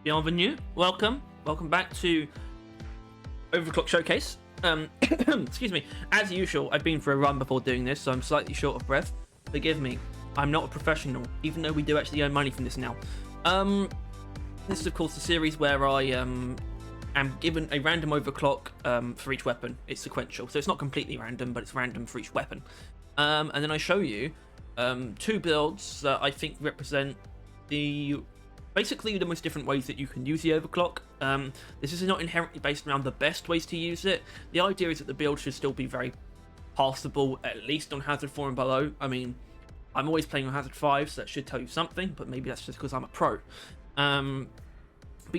Bienvenue, welcome back to Overclock Showcase. Excuse me. As usual, I've been for a run before doing this, so I'm slightly short of breath. Forgive me. I'm not a professional, even though we do actually earn money from this now. This is of course the series where I am given a random overclock for each weapon. It's sequential, so it's not completely random, but it's random for each weapon. And then I show you two builds that I think represent basically the most different ways that you can use the overclock. This is not inherently based around the best ways to use it. The idea is that the build should still be very passable, at least on Hazard 4 and below. I mean, I'm always playing on Hazard 5, so that should tell you something, but maybe that's just because I'm a pro. But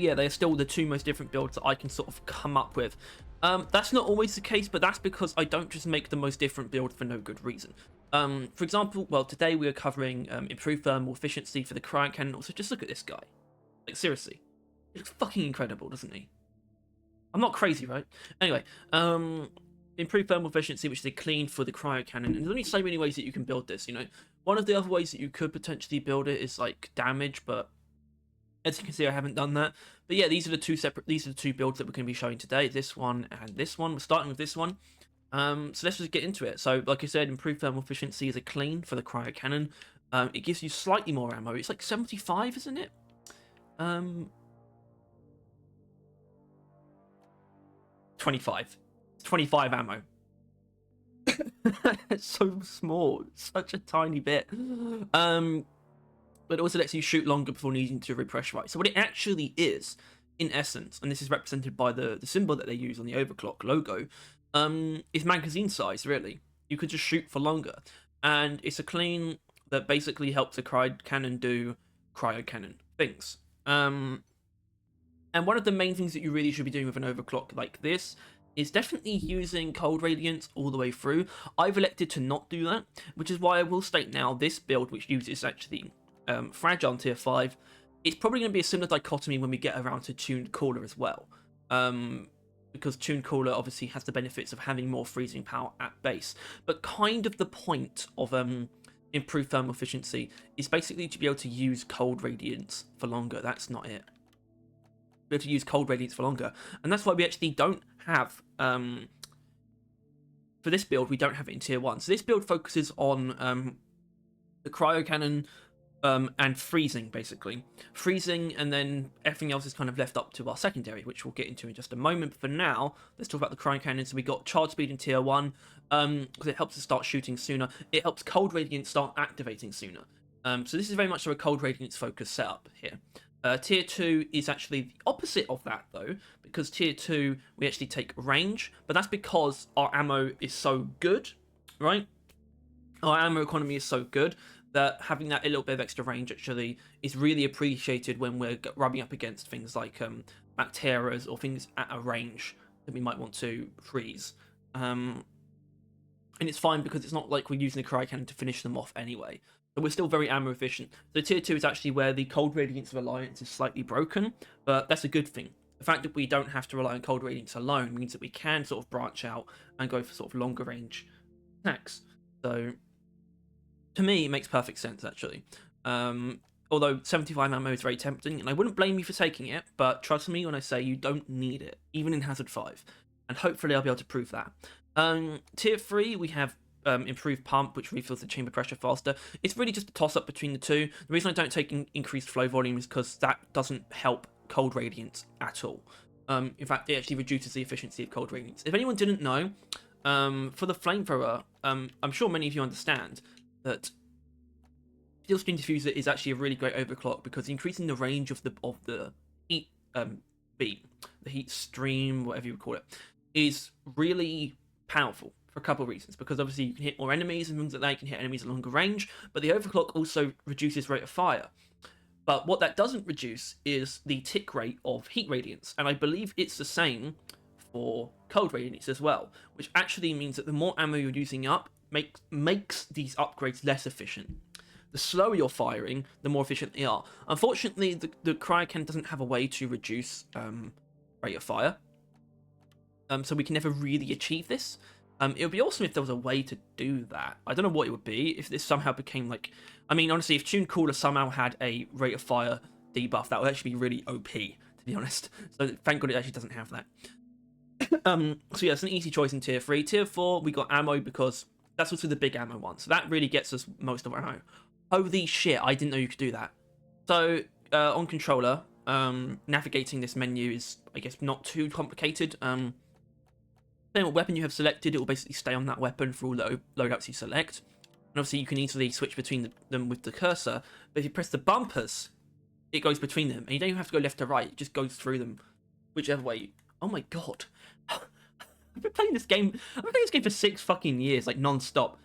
yeah, they're still the two most different builds that I can sort of come up with. That's not always the case, but that's because I don't just make the most different build for no good reason. For example, well, today we are covering improved thermal efficiency for the Cryo Cannon. Also, just look at this guy. Like, seriously. He looks fucking incredible, doesn't he? I'm not crazy, right? Anyway, improved thermal efficiency, which is a clean for the Cryo Cannon. And there's only so many ways that you can build this, you know? One of the other ways that you could potentially build it is, like, damage, but as you can see, I haven't done that. But yeah, these are the two builds that we're going to be showing today. This one and this one. We're starting with this one. So let's just get into it. So, like I said, improved thermal efficiency is a clean for the Cryo Cannon. It gives you slightly more ammo. It's like 75, isn't it? 25. 25 ammo. It's so small. It's such a tiny bit. But it also lets you shoot longer before needing to repressurize. So what it actually is, in essence, and this is represented by the symbol that they use on the Overclock logo, is magazine size, really. You could just shoot for longer. And it's a clean that basically helps a Cryo Cannon do Cryo Cannon things. And one of the main things that you really should be doing with an overclock like this is definitely using cold radiance all the way through. I've elected to not do that, which is why I will state now this build, which uses actually fragile tier 5, it's probably going to be a similar dichotomy when we get around to tuned cooler as well. Because tuned cooler obviously has the benefits of having more freezing power at base. But kind of the point of improved thermal efficiency is basically to be able to use cold radiance for longer. That's not it. Be able to use cold radiance for longer. And that's why we actually don't have, for this build, we don't have it in tier 1. So this build focuses on the Cryo Cannon, and freezing, basically. Freezing, and then everything else is kind of left up to our secondary, which we'll get into in just a moment. But for now, let's talk about the Cryo Cannon. So we got charge speed in tier 1, because it helps us start shooting sooner. It helps cold radiance start activating sooner. So this is very much a cold radiance focused setup here. Tier 2 is actually the opposite of that, though, because tier 2, we actually take range, but that's because our ammo is so good, right? Our ammo economy is so good that having that a little bit of extra range actually is really appreciated when we're rubbing up against things like bacterias or things at a range that we might want to freeze. And it's fine because it's not like we're using the Cryo Cannon to finish them off anyway. So we're still very ammo efficient. So tier 2 is actually where the cold radiance reliance is slightly broken, but that's a good thing. The fact that we don't have to rely on cold radiance alone means that we can sort of branch out and go for sort of longer range attacks. So to me, it makes perfect sense, actually. Although 75 ammo is very tempting, and I wouldn't blame you for taking it, but trust me when I say you don't need it, even in Hazard 5. And hopefully I'll be able to prove that. Tier 3, we have improved pump, which refills the chamber pressure faster. It's really just a toss-up between the two. The reason I don't take increased flow volume is because that doesn't help cold radiance at all. In fact, it actually reduces the efficiency of cold radiance. If anyone didn't know, for the flamethrower, I'm sure many of you understand that Steel Stream Diffuser is actually a really great overclock because increasing the range of the heat beam, the heat stream, whatever you would call it, is really powerful for a couple of reasons. Because obviously you can hit more enemies and things like that, you can hit enemies at longer range, but the overclock also reduces rate of fire. But what that doesn't reduce is the tick rate of heat radiance, and I believe it's the same for cold radiance as well, which actually means that the more ammo you're using up makes these upgrades less efficient. The slower you're firing, the more efficient they are. Unfortunately, the Cryo Cannon doesn't have a way to reduce rate of fire, so we can never really achieve this. It would be awesome if there was a way to do that. I don't know what it would be, if this somehow became like... I mean, honestly, if Tuned Cooler somehow had a rate of fire debuff, that would actually be really OP, to be honest. So thank God it actually doesn't have that. So yeah, it's an easy choice in tier 3. Tier 4, we got ammo because that's also the big ammo one. So that really gets us most of our ammo. Holy shit, I didn't know you could do that. So on controller, navigating this menu is, I guess, not too complicated. Depending on what weapon you have selected, it will basically stay on that weapon for all the loadouts you select. And obviously you can easily switch between them with the cursor, but if you press the bumpers, it goes between them, and you don't even have to go left to right, it just goes through them, whichever way. Oh my god. I've been playing this game for 6 fucking years, like non-stop.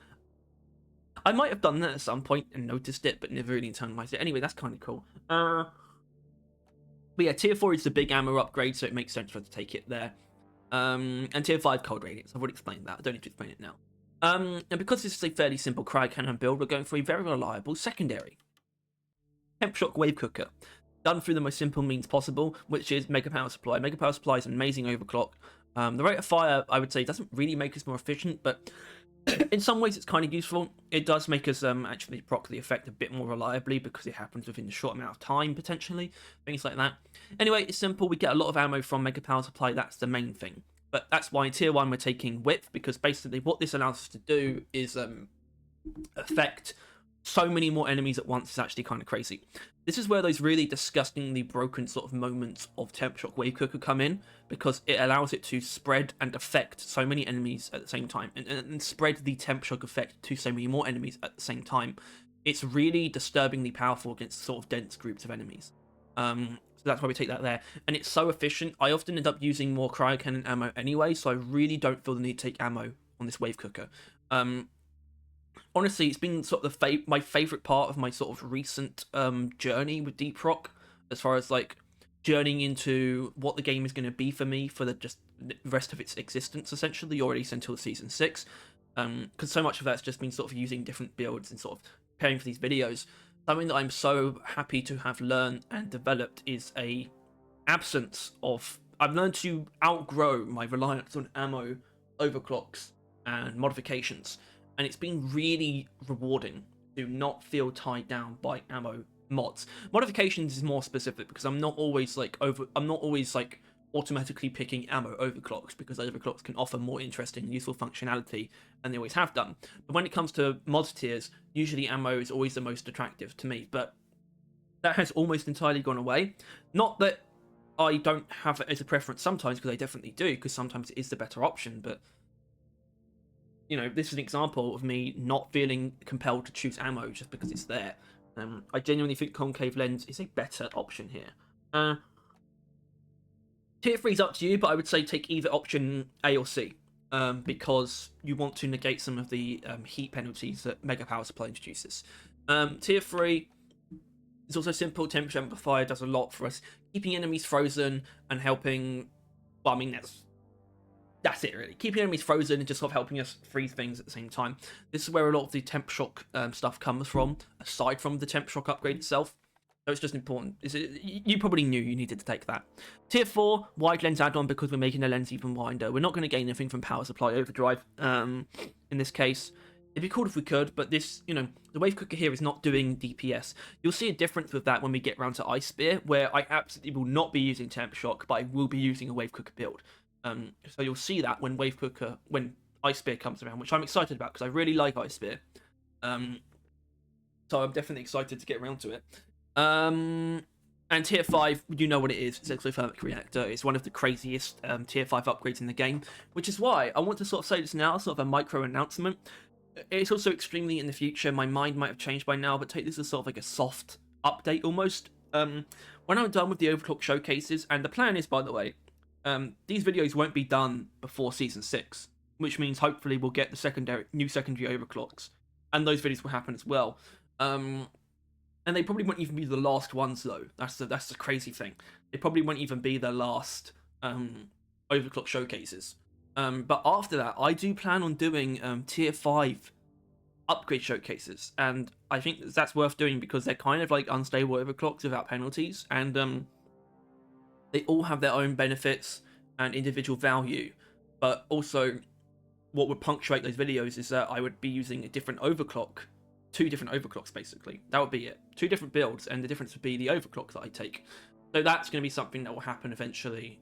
I might have done that at some point and noticed it, but never really internalized it. Anyway, that's kind of cool. But yeah, tier 4 is the big ammo upgrade, so it makes sense for us to take it there. And tier 5 cold radiance. I've already explained that. I don't need to explain it now. And because this is a fairly simple Cryo Cannon build, we're going for a very reliable secondary. Temp Shock Wave Cooker. Done through the most simple means possible, which is Mega Power Supply. Mega Power Supply is an amazing overclock. The rate of fire, I would say, doesn't really make us more efficient, but in some ways it's kind of useful. It does make us actually proc the effect a bit more reliably because it happens within a short amount of time, potentially. Things like that. Anyway, it's simple. We get a lot of ammo from Mega Power Supply. That's the main thing. But that's why in tier 1 we're taking Whip, because basically what this allows us to do is affect so many more enemies at once. Is actually kind of crazy. This is where those really disgustingly broken sort of moments of Temp Shock Wave Cooker come in, because it allows it to spread and affect so many enemies at the same time, and spread the Temp Shock effect to so many more enemies at the same time. It's really disturbingly powerful against sort of dense groups of enemies. So that's why we take that there, and it's so efficient. I often end up using more Cryo Cannon ammo anyway, so I really don't feel the need to take ammo on this Wave Cooker. Honestly, it's been sort of my favorite part of my sort of recent journey with Deep Rock, as far as like journeying into what the game is going to be for me for the rest of its existence, essentially, or at least until season 6. Because so much of that's just been sort of using different builds and sort of preparing for these videos. Something that I'm so happy to have learned and developed is a absence of. I've learned to outgrow my reliance on ammo, overclocks, and modifications. And it's been really rewarding to not feel tied down by ammo mods. Modifications is more specific because I'm not always like automatically picking ammo overclocks, because overclocks can offer more interesting and useful functionality, and they always have done. But when it comes to mod tiers, usually ammo is always the most attractive to me. But that has almost entirely gone away. Not that I don't have it as a preference sometimes, because I definitely do, because sometimes it is the better option, but you know, this is an example of me not feeling compelled to choose ammo just because it's there. I genuinely think concave lens is a better option here. Tier 3 is up to you, but I would say take either option A or C, because you want to negate some of the heat penalties that Mega Power Supply introduces. Tier 3 is also simple. Temperature Amplifier does a lot for us, keeping enemies frozen and helping. Well, I mean, that's it, really. Keeping enemies frozen and just sort of helping us freeze things at the same time. This is where a lot of the Temp Shock stuff comes from, aside from the Temp Shock upgrade itself. So it's just important. You probably knew you needed to take that. Tier 4, wide lens add-on, because we're making the lens even wider. We're not going to gain anything from Power Supply Overdrive in this case. It'd be cool if we could, but this, you know, the Wave Cooker here is not doing DPS. You'll see a difference with that when we get around to Ice Spear, where I absolutely will not be using Temp Shock, but I will be using a Wave Cooker build. So you'll see that when Ice Spear comes around, which I'm excited about because I really like Ice Spear. So I'm definitely excited to get around to it. And tier 5, you know what it is. It's Exothermic Reactor. It's one of the craziest tier 5 upgrades in the game, which is why I want to sort of say this now, sort of a micro announcement. It's also extremely in the future. My mind might have changed by now, but take this as sort of like a soft update almost. When I'm done with the Overclock showcases, and the plan is, by the way, these videos won't be done before Season 6, which means hopefully we'll get the new secondary overclocks, and those videos will happen as well. And they probably won't even be the last ones, though. That's the crazy thing. They probably won't even be the last overclock showcases. But after that, I do plan on doing Tier 5 upgrade showcases, and I think that's worth doing because they're kind of like unstable overclocks without penalties, and they all have their own benefits and individual value, but also what would punctuate those videos is that I would be using a different overclock 2 different overclocks basically. That would be it. 2 different builds, and the difference would be the overclock that I take. So that's going to be something that will happen eventually,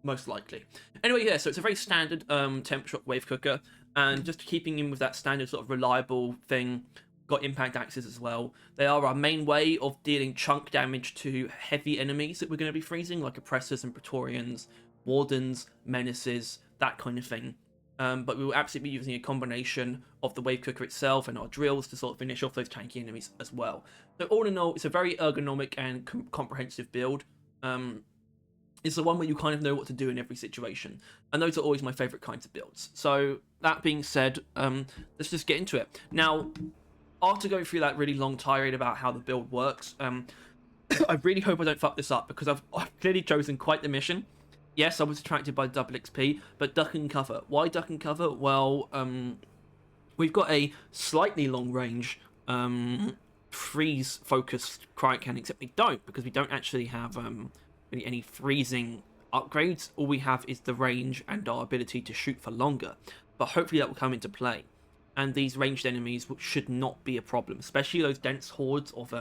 most likely. Anyway, yeah, so it's a very standard temp shock wave cooker, and just keeping in with that standard sort of reliable thing. Got impact axes as well. They are our main way of dealing chunk damage to heavy enemies that we're going to be freezing, like oppressors and praetorians, wardens, menaces, that kind of thing. But we will absolutely be using a combination of the wave cooker itself and our drills to sort of finish off those tanky enemies as well. So all in all, it's a very ergonomic and comprehensive build. It's the one where you kind of know what to do in every situation, and those are always my favourite kinds of builds. So that being said, let's just get into it. Now, after going through that really long tirade about how the build works, I really hope I don't fuck this up, because I've clearly chosen quite the mission. Yes, I was attracted by double XP, but duck and cover. Why duck and cover? Well, we've got a slightly long range freeze-focused Cryo Cannon, except we don't, because we don't actually have really any freezing upgrades. All we have is the range and our ability to shoot for longer, but hopefully that will come into play. And these ranged enemies should not be a problem, especially those dense hordes of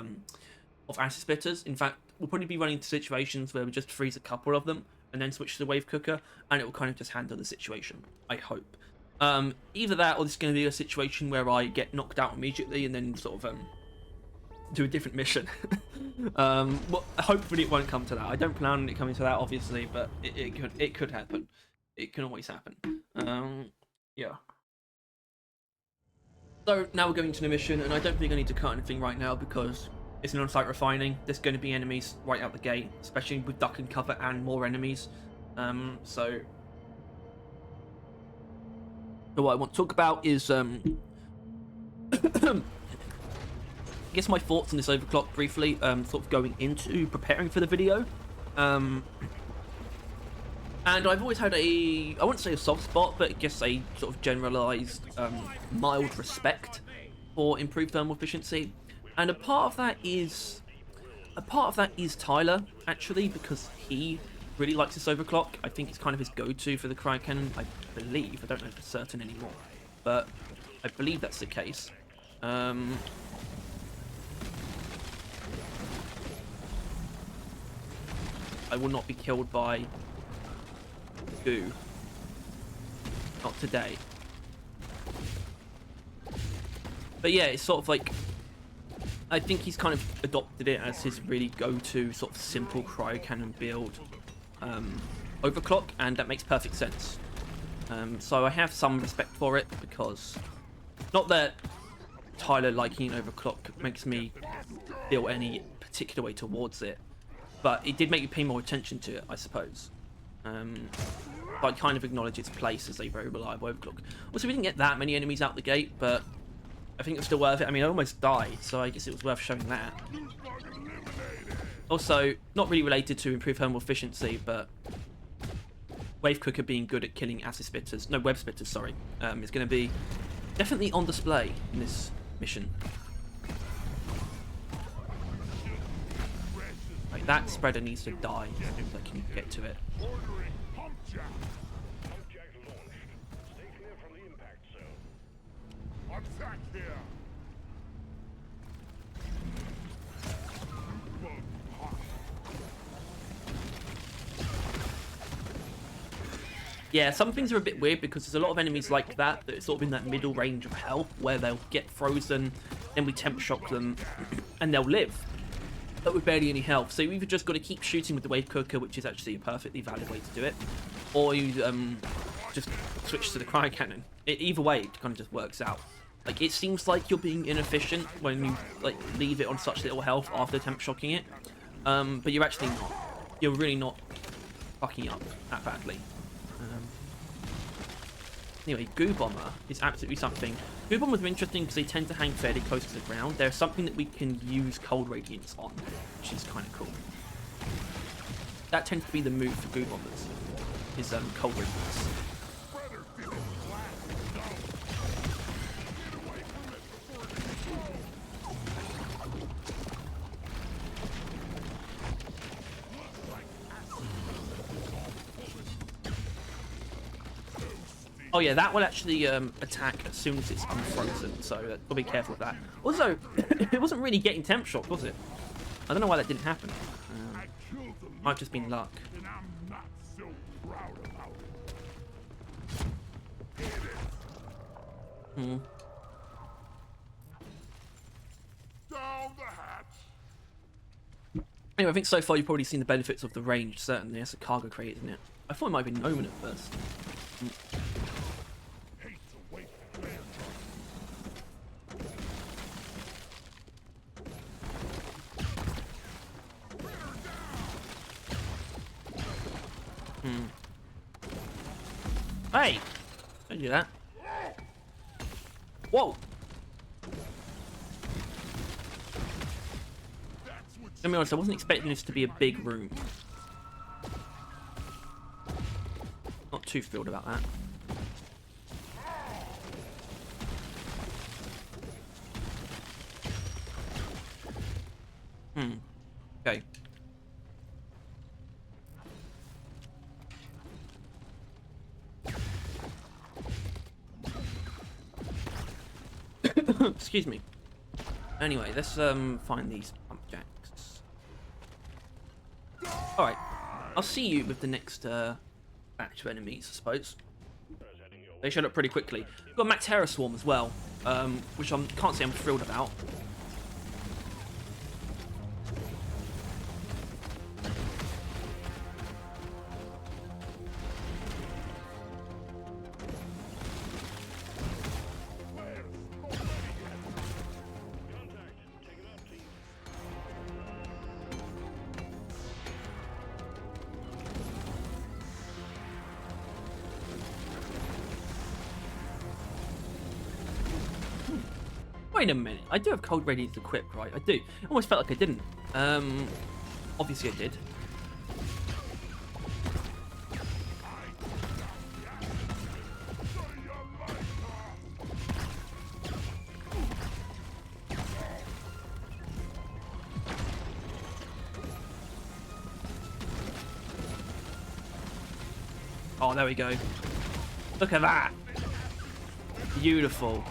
acid splitters. In fact, we'll probably be running into situations where we just freeze a couple of them and then switch to the wave cooker, and it will kind of just handle the situation, I hope. Either that, or this is going to be a situation where I get knocked out immediately and then sort of do a different mission. Well, hopefully it won't come to that. I don't plan on it coming to that, obviously, but it could happen. It can always happen. Yeah. So now we're going to the mission, and I don't think I need to cut anything right now because it's an on-site refining. There's going to be enemies right out the gate, especially with duck and cover and more enemies. So what I want to talk about is I guess my thoughts on this overclock briefly, sort of going into preparing for the video. And I've always had I wouldn't say a soft spot, but I guess a sort of generalized, mild respect for improved thermal efficiency. And a part of that is Tyler, actually, because he really likes this overclock. I think it's kind of his go-to for the Cryo Cannon, I believe. I don't know for certain anymore, but I believe that's the case. I will not be killed by goo. Not today. But yeah, it's sort of like, I think he's kind of adopted it as his really go-to sort of simple Cryo Cannon build overclock, and that makes perfect sense. So I have some respect for it, because not that Tyler liking overclock makes me feel any particular way towards it, but it did make me pay more attention to it, I suppose. But I kind of acknowledge its place as a very reliable overclock. Also, we didn't get that many enemies out the gate, but I think it's still worth it. I mean, I almost died, so I guess it was worth showing that. Also, not really related to improved thermal efficiency, but wave cooker being good at killing acid splitters, no, web splitters, sorry, is going to be definitely on display in this mission. Right, that spreader needs to die as soon as I can get to it. Yeah, some things are a bit weird because there's a lot of enemies like that are sort of in that middle range of health where they'll get frozen, then we temp shock them, and they'll live, but with barely any health. So you either just got to keep shooting with the wave cooker, which is actually a perfectly valid way to do it, or you just switch to the Cryo Cannon. Either way, it kind of just works out. Like, it seems like you're being inefficient when you like leave it on such little health after temp shocking it, but you're actually not. You're really not fucking up that badly. Anyway, Goo Bomber is absolutely something. Goo Bombers are interesting because they tend to hang fairly close to the ground. They're something that we can use Cold Radiance on, which is kind of cool. That tends to be the move for Goo Bombers, is Cold Radiance. Oh yeah, that will actually attack as soon as it's unfrozen, so gotta be careful with that. Also, it wasn't really getting temp shock, was it? I don't know why that didn't happen. Might have just been luck. And I'm not so proud about it. Down the hatch. Anyway, I think so far you've probably seen the benefits of the range, certainly. That's a cargo crate, isn't it? I thought it might have been Omen at first. Hate to wait for them. Hey! Don't do that. Whoa! Let me be honest, I wasn't expecting this to be a big room. Not too thrilled about that. Okay. Excuse me. Anyway, let's find these pump jacks. Alright. I'll see you with the next batch of enemies, I suppose. They showed up pretty quickly. We've got Mactera Swarm as well, which I can't say I'm thrilled about. Wait a minute, I do have cold radiance equipped, right? I do. I almost felt like I didn't. Obviously I did. Oh, there we go. Look at that. Beautiful.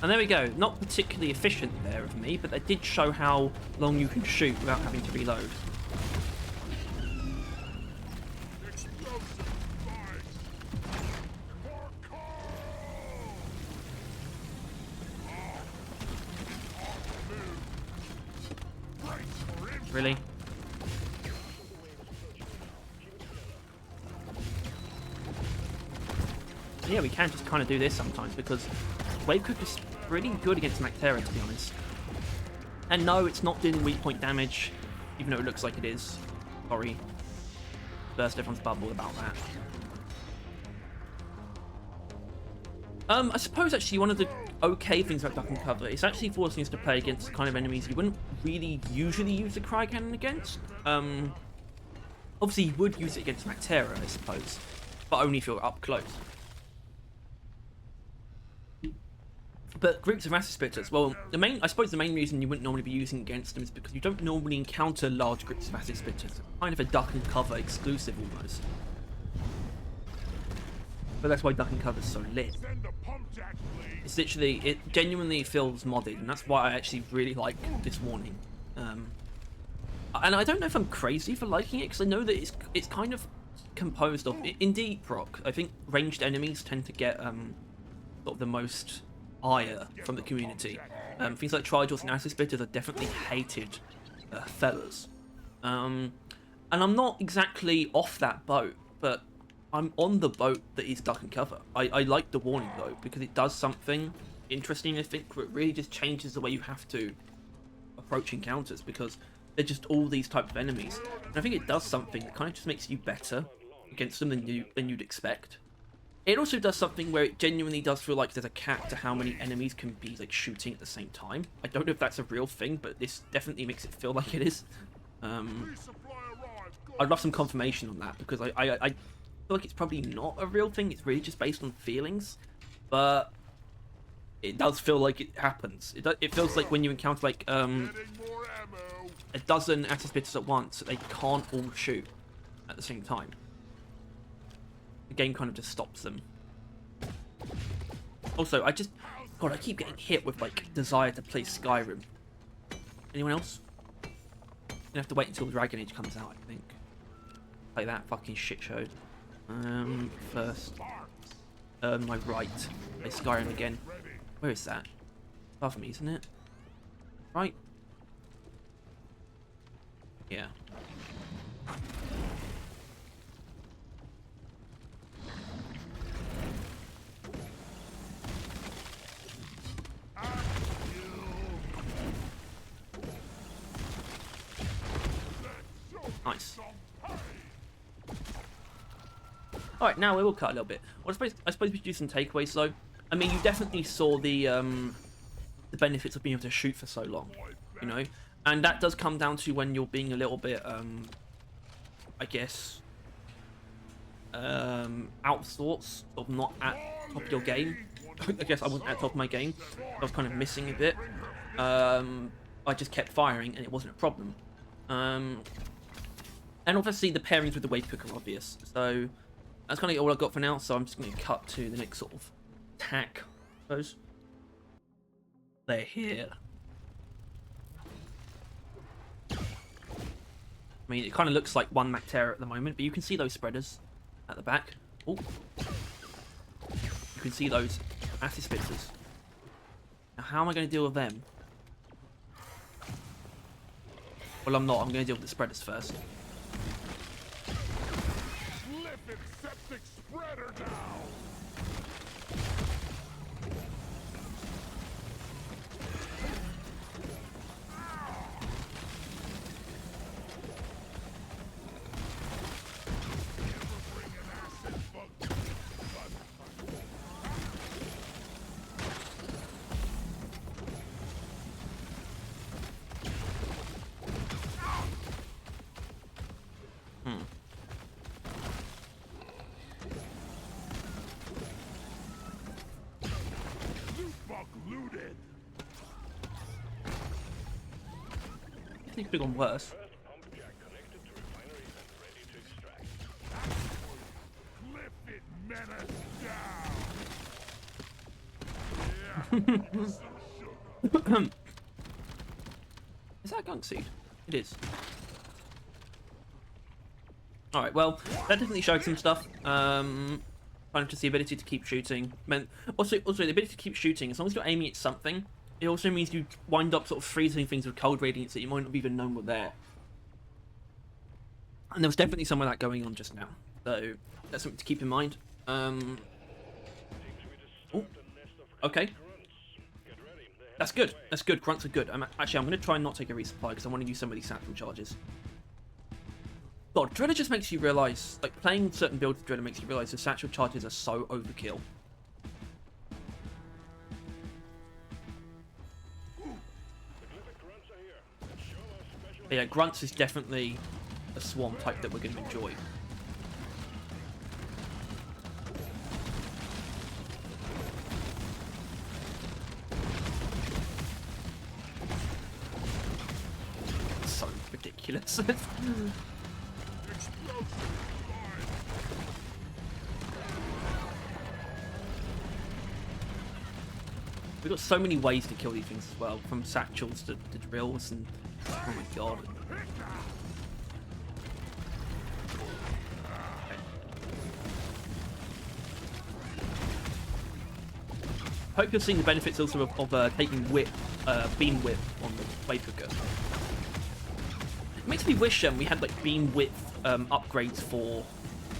And there we go. Not particularly efficient there of me, but that did show how long you can shoot without having to reload. Really? Yeah, we can just kind of do this sometimes because Wave Cook is pretty good against Mactera, to be honest. And no, it's not doing weak point damage, even though it looks like it is. Sorry. Burst everyone's bubble about that. I suppose actually one of the okay things about Duck and Cover is actually forcing us to play against kind of enemies you wouldn't really usually use the Cryo Cannon against. Obviously you would use it against Mactera, I suppose, but only if you're up close. But groups of Acid Spitters, well, I suppose the main reason you wouldn't normally be using against them is because you don't normally encounter large groups of Acid Spitters. Kind of a Duck and Cover exclusive almost. But that's why Duck and Cover is so lit. It's literally, it genuinely feels modded, and that's why I actually really like this warning. And I don't know if I'm crazy for liking it, because I know that it's kind of composed of, in Deep Rock, I think ranged enemies tend to get sort of the most ire from the community. Things like Trijols and Acid Spitters are definitely hated fellas. And I'm not exactly off that boat, but I'm on the boat that is Duck and Cover. I like the warning though, because it does something interesting, I think, where it really just changes the way you have to approach encounters, because they're just all these types of enemies. And I think it does something that kind of just makes you better against them than you'd expect. It also does something where it genuinely does feel like there's a cap to how many enemies can be like shooting at the same time. I don't know if that's a real thing, but this definitely makes it feel like it is. I'd love some confirmation on that, because I feel like it's probably not a real thing. It's really just based on feelings, but it does feel like it happens. It feels like when you encounter like Getting more ammo. a dozen Atis at once, they can't all shoot at the same time. The game kind of just stops them. Also, God, I keep getting hit with like desire to play Skyrim. Anyone else? Gonna have to wait until Dragon Age comes out, I think. Play that fucking shit show. First, my right. Play Skyrim again. Where is that? Above me, isn't it? Right. Yeah. Nice. Alright, now we will cut a little bit. Well, I suppose we should do some takeaways though. I mean, you definitely saw the benefits of being able to shoot for so long, you know? And that does come down to when you're being a little bit, I guess, out of sorts, sort of not at top of your game. I guess I wasn't at top of my game. I was kind of missing a bit. I just kept firing and it wasn't a problem. And obviously the pairings with the wave cook are obvious. So that's kind of all I've got for now. So I'm just going to cut to the next sort of tack, I suppose. They're here. I mean, it kind of looks like one Mactera at the moment, but you can see those spreaders at the back. Oh, you can see those Atis Spitzers. Now, how am I going to deal with them? Well, I'm not. I'm going to deal with the spreaders first. Flippin' septic spreader now. Looted. I think it could have gone worse. Flip it, menace down. Is that a gunk seed? It is. Alright, well, that definitely showed some stuff. Kind of just the ability to keep shooting. Also, the ability to keep shooting, as long as you're aiming at something, it also means you wind up sort of freezing things with cold radiance that you might not have even known were there. And there was definitely some of that going on just now. So, that's something to keep in mind. Oh, okay. That's good. That's good. Grunts are good. Actually, I'm going to try and not take a resupply because I want to use some of these satchel charges. God, Driller just makes you realise, like, playing certain builds of Driller makes you realise the satchel charges are so overkill. But yeah, Grunts is definitely a swarm type that we're going to enjoy. So ridiculous. We've got so many ways to kill these things as well, from satchels to drills, and oh my god. Hope you're seeing the benefits also of taking beam width on the wave cooker. It makes me wish we had like beam width upgrades for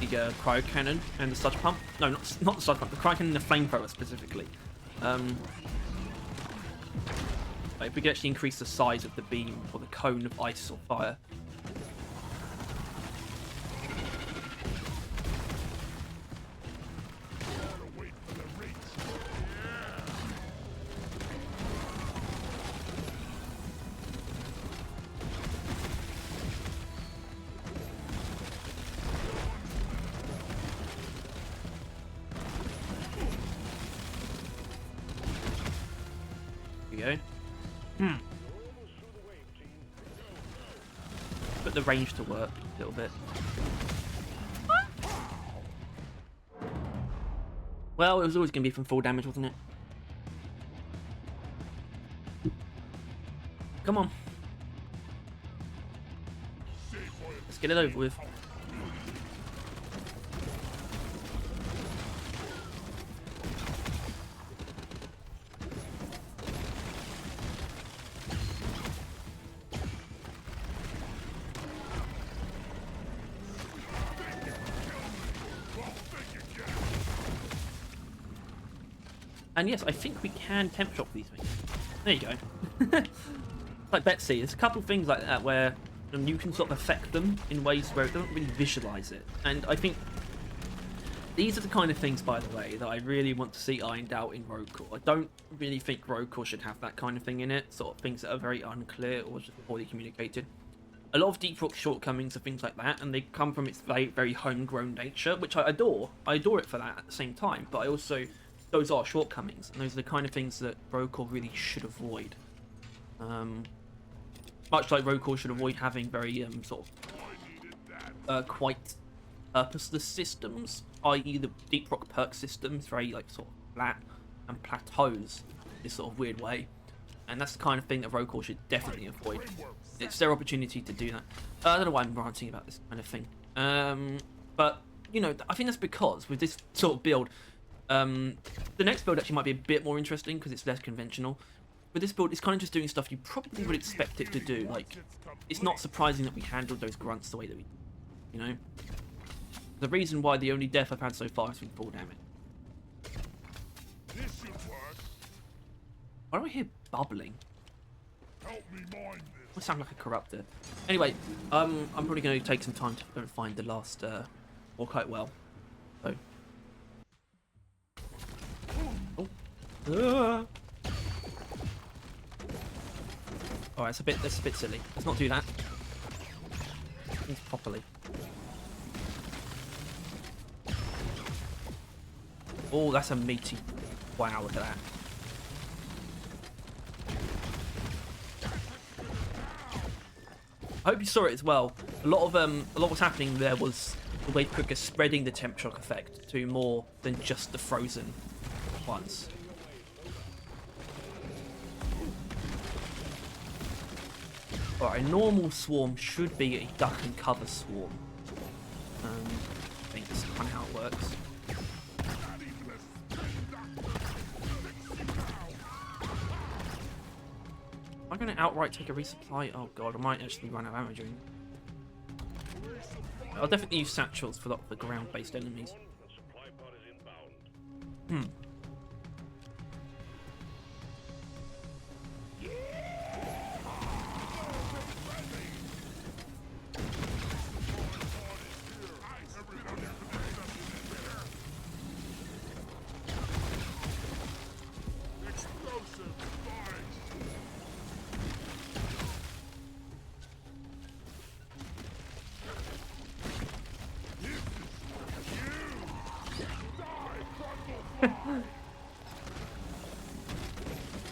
the Cryo Cannon and the Sludge Pump. No, not the Sludge Pump, the Cryo Cannon and the Flamethrower specifically. Like we could actually increase the size of the beam or the cone of ice or fire. we go. Put the range to work a little bit. Well, it was always going to be from full damage, wasn't it? Come on. Let's get it over with. And yes, I think we can temp shock these things. There you go. Like Betsy, there's a couple of things like that where you can sort of affect them in ways where it doesn't really visualize it. And I think these are the kind of things, by the way, that I really want to see ironed out in Rogue Core. I don't really think Rogue Core should have that kind of thing in it, sort of things that are very unclear or just poorly communicated. A lot of Deep Rock's shortcomings are things like that, and they come from its very, very homegrown nature, which I adore. I adore it for that at the same time, but I also... those are shortcomings, and those are the kind of things that Rogue Core really should avoid. Much like Rogue Core should avoid having very sort of quite purposeless systems, i.e. the Deep Rock perk system is very like sort of flat and plateaus in this sort of weird way, and that's the kind of thing that Rogue Core should definitely avoid. It's their opportunity to do that. I don't know why I'm ranting about this kind of thing, but you know, I think that's because with this sort of build, the next build actually might be a bit more interesting because it's less conventional. With this build, it's kind of just doing stuff you probably would expect it to do. Like, it's not surprising that we handled those grunts the way that we did, you know? The reason why the only death I've had so far has been full damage. This should work. Why do I hear bubbling? Help me mine this. I sound like a corruptor. Anyway, I'm probably going to take some time to go and find the last Orkite well. So... oh. Alright, that's a bit silly. Let's not do that. Things properly. Oh, that's a meaty. Wow, look at that. I hope you saw it as well. A lot of what's happening there was the way Quicker spreading the temp shock effect to more than just the frozen ones. Alright, a normal swarm should be a duck and cover swarm. I think that's kind of how it works. Am I going to outright take a resupply? Oh god, I might actually run out of ammo during. I'll definitely use satchels for the ground-based enemies.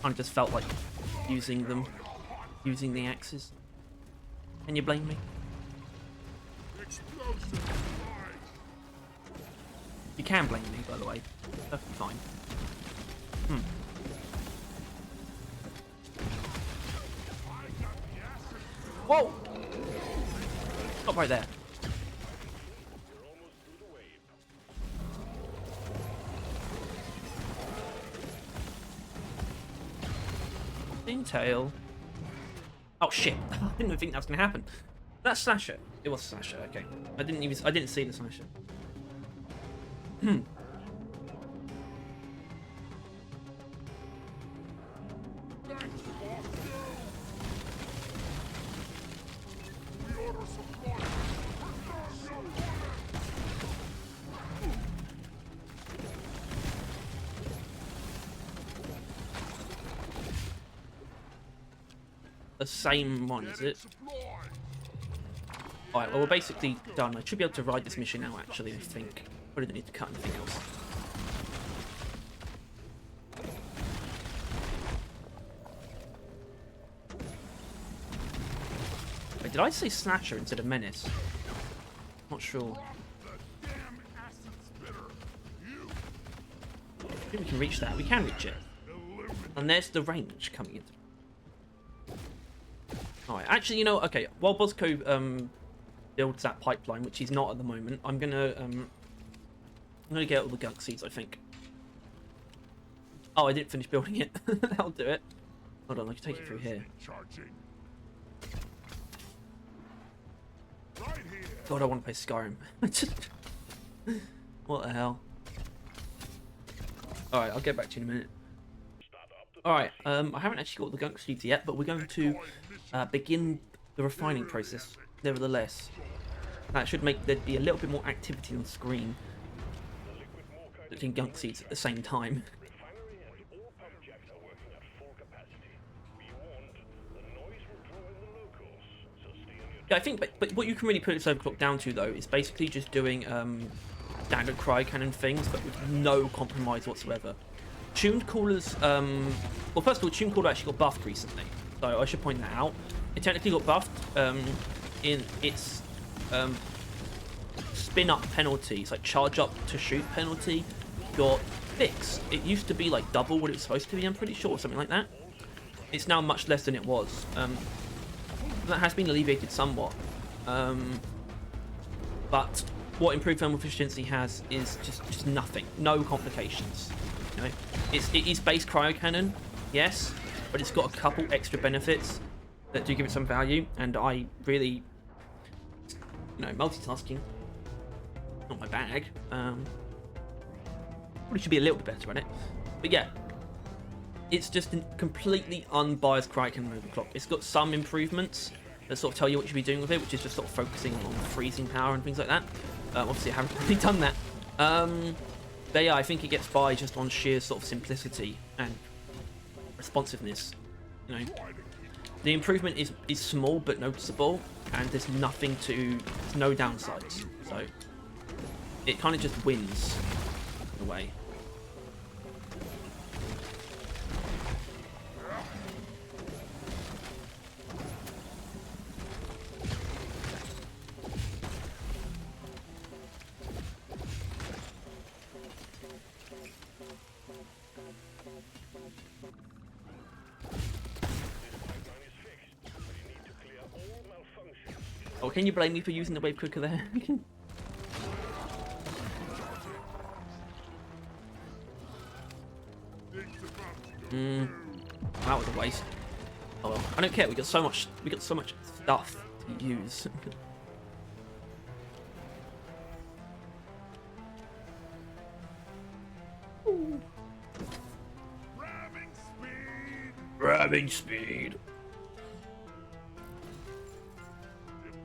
I just felt like using the axes. Can you blame me? You can blame me, by the way. Perfectly fine. Whoa! Stop right there. Tail. Oh shit! I didn't even think that was gonna happen. That slasher. It was a slasher. Okay. I didn't see the slasher. The same one, is it? Alright, well, we're basically done. I should be able to ride this mission now, actually, I think. Probably don't need to cut anything else. Did I say Slasher instead of Menace? Not sure. The damn acid spitter. You I think we can reach that. We can reach it. eliminate. And there's the range coming in. Alright, actually, you know, okay, while Bosco builds that pipeline, which he's not at the moment, I'm gonna get all the gunk seeds, I think. Oh, I didn't finish building it. I'll do it. Hold on, I can take it through here. Charging. Right here. God, I want to play Skyrim. What the hell? Alright, I'll get back to you in a minute. Alright, I haven't actually got the gunk seeds yet, but we're going to begin the refining process, nevertheless. That should make there be a little bit more activity on screen. Looking gunk seeds at the same time. Yeah, I think, but what you can really put this overclock down to, though, is basically just doing standard Cryo Cannon things, but with no compromise whatsoever. Tuned Coolers, well, first of all, Tuned Cooler actually got buffed recently, so I should point that out. It technically got buffed in its spin up penalty, it's like charge up to shoot penalty, got fixed. It used to be like double what it was supposed to be, I'm pretty sure, something like that. It's now much less than it was. That has been alleviated somewhat, but what improved thermal efficiency has is just nothing, no complications. You know, it is base Cryo Cannon, yes, but it's got a couple extra benefits that do give it some value, and I really, you know, multitasking, not my bag. Probably should be a little bit better at it, but yeah. It's just a completely unbiased Cryo Cannon overclock. It's got some improvements that sort of tell you what you should be doing with it, which is just sort of focusing on freezing power and things like that. Obviously, I haven't really done that. But yeah, I think it gets by just on sheer sort of simplicity and responsiveness. You know, the improvement is small but noticeable, and there's nothing to, there's no downsides. So it kind of just wins in a way. Oh, can you blame me for using the wave cooker there? That was a waste. Oh well, I don't care. We got so much stuff to use. Ramming speed. Grabbing speed.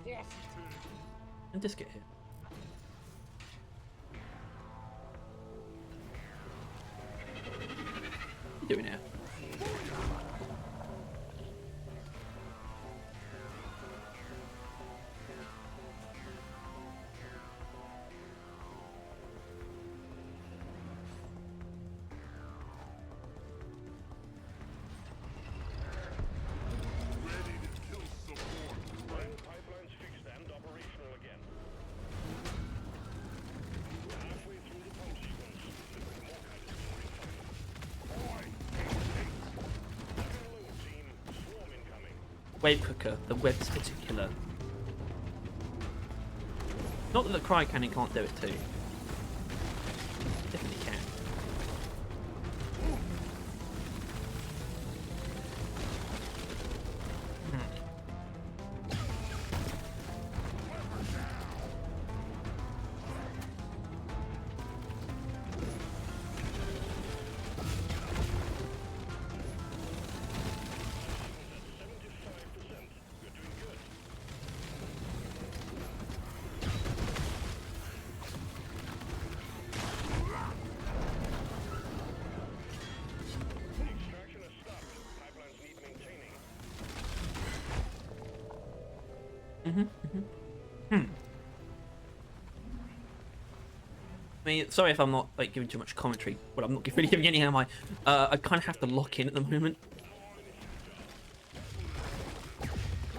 Velocity. And just get here. What are you doing here? Ready to kill some more. Pipelines fixed and operational again. Halfway through the pump sequence. More kind of Hello, team. Swarm incoming. Wave cooker, the web's particular. Not that the Cryo Cannon can't do it too. Definitely can. Extraction has stopped. Pipelines need maintaining. I mean, sorry if I'm not like giving too much commentary, but I'm not really giving any, am I? I kind of have to lock in at the moment.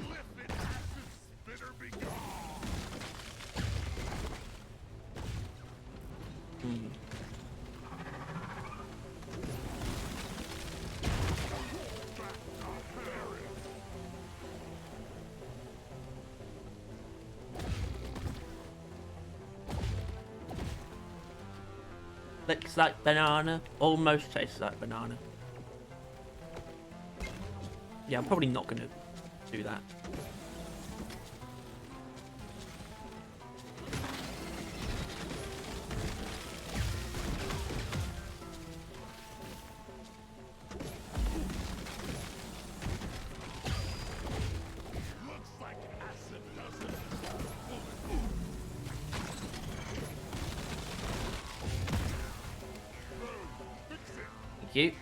Lift it, acid Looks like banana. Almost tastes like banana. Yeah, I'm probably not going to do that. Looks like acid does it. Fix it. Thank you.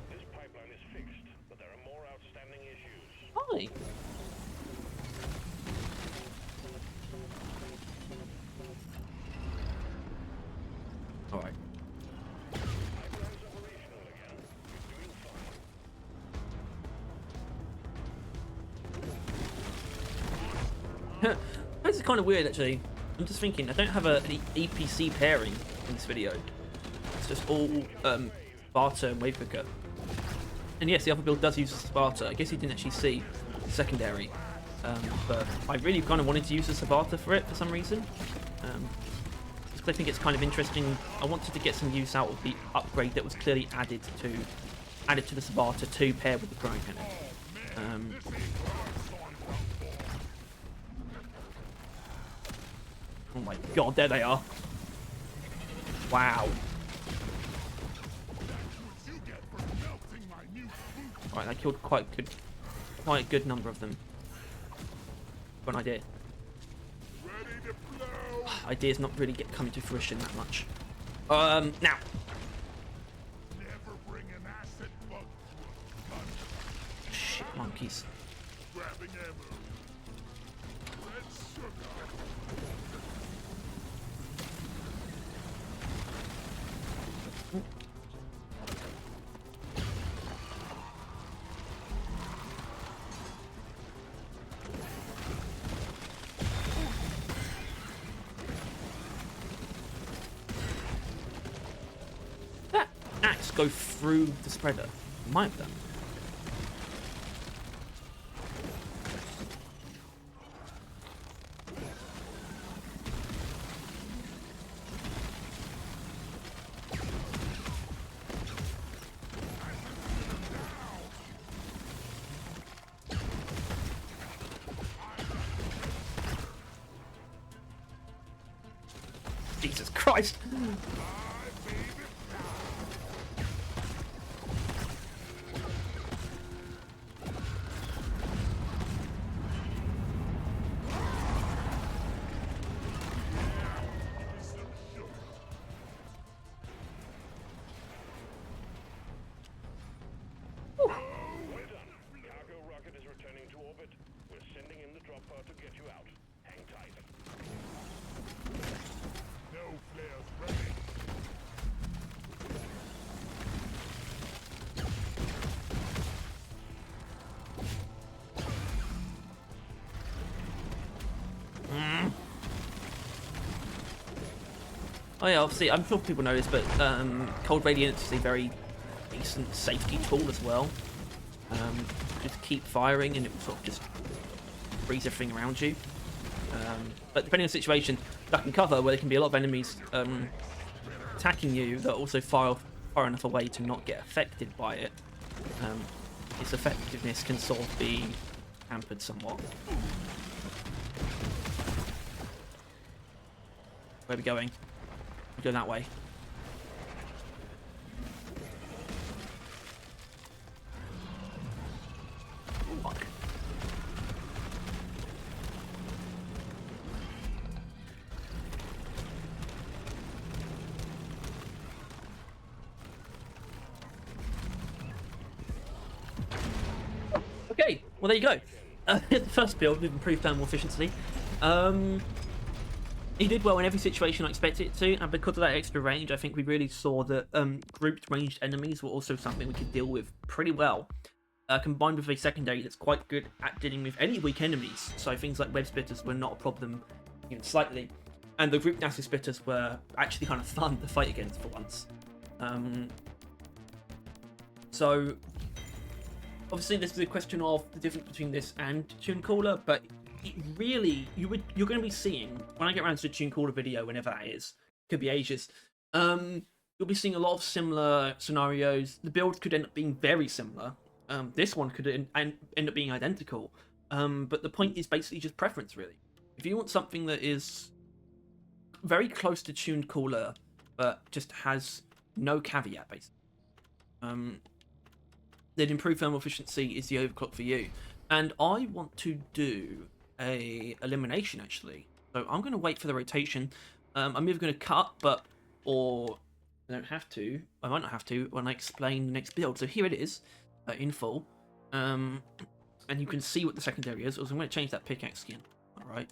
This pipeline is fixed, but there are more outstanding issues. Hi. Alright. Pipeline's operational again. You're doing fine. This is kind of weird, actually. I'm just thinking, I don't have an EPC pairing in this video. It's just all Sparta and Wave Cooker. And yes, the other build does use the Sparta. I guess you didn't actually see the secondary. But I really kind of wanted to use the Sparta for it for some reason. Because I think it's kind of interesting. I wanted to get some use out of the upgrade that was clearly added to the Sparta to pair with the Cryo Cannon. Oh my god, there they are. Wow. You get for melting my new food. Right, I killed quite a good number of them. Got an idea. Ready to blow. Ideas not really coming to fruition that much. Now. Never bring an acid bug to a gun. Shit, monkeys. Grabbing ammo. Red sugar. That axe go through the spreader? Might have done. Jesus Christ! Well done. Cargo rocket is returning to orbit. We're sending in the drop pod to get you out. Hang tight. No flares ready. Oh yeah, obviously, I'm sure people know this, but Cold Radiance is a very decent safety tool as well. Just keep firing and it will sort of just freeze everything around you. But depending on the situation, duck and cover, where there can be a lot of enemies attacking you that also far enough away to not get affected by it, its effectiveness can sort of be hampered somewhat. Where are we going? We're going that way. Fuck. Okay, well there you go. The first build with improved thermal efficiency. He did well in every situation I expected it to, and because of that extra range, I think we really saw that grouped ranged enemies were also something we could deal with pretty well. Combined with a secondary that's quite good at dealing with any weak enemies, so things like web splitters were not a problem even slightly. And the group nasty splitters were actually kind of fun to fight against for once. So, obviously this is a question of the difference between this and Tune Caller, but it really, you're going to be seeing, when I get around to the Tune Caller video, whenever that is, could be ages, you'll be seeing a lot of similar scenarios. The builds could end up being very similar. This one could end up being identical. But the point is basically just preference, really. If you want something that is very close to Tuned Caller, but just has no caveat, basically, then improved thermal efficiency is the overclock for you. And I want to do a elimination, actually. So I'm going to wait for the rotation. I'm either going to cut, or I don't have to. I might not have to when I explain the next build. So here it is, in full. And you can see what the secondary is. Also, I'm going to change that pickaxe skin. All right.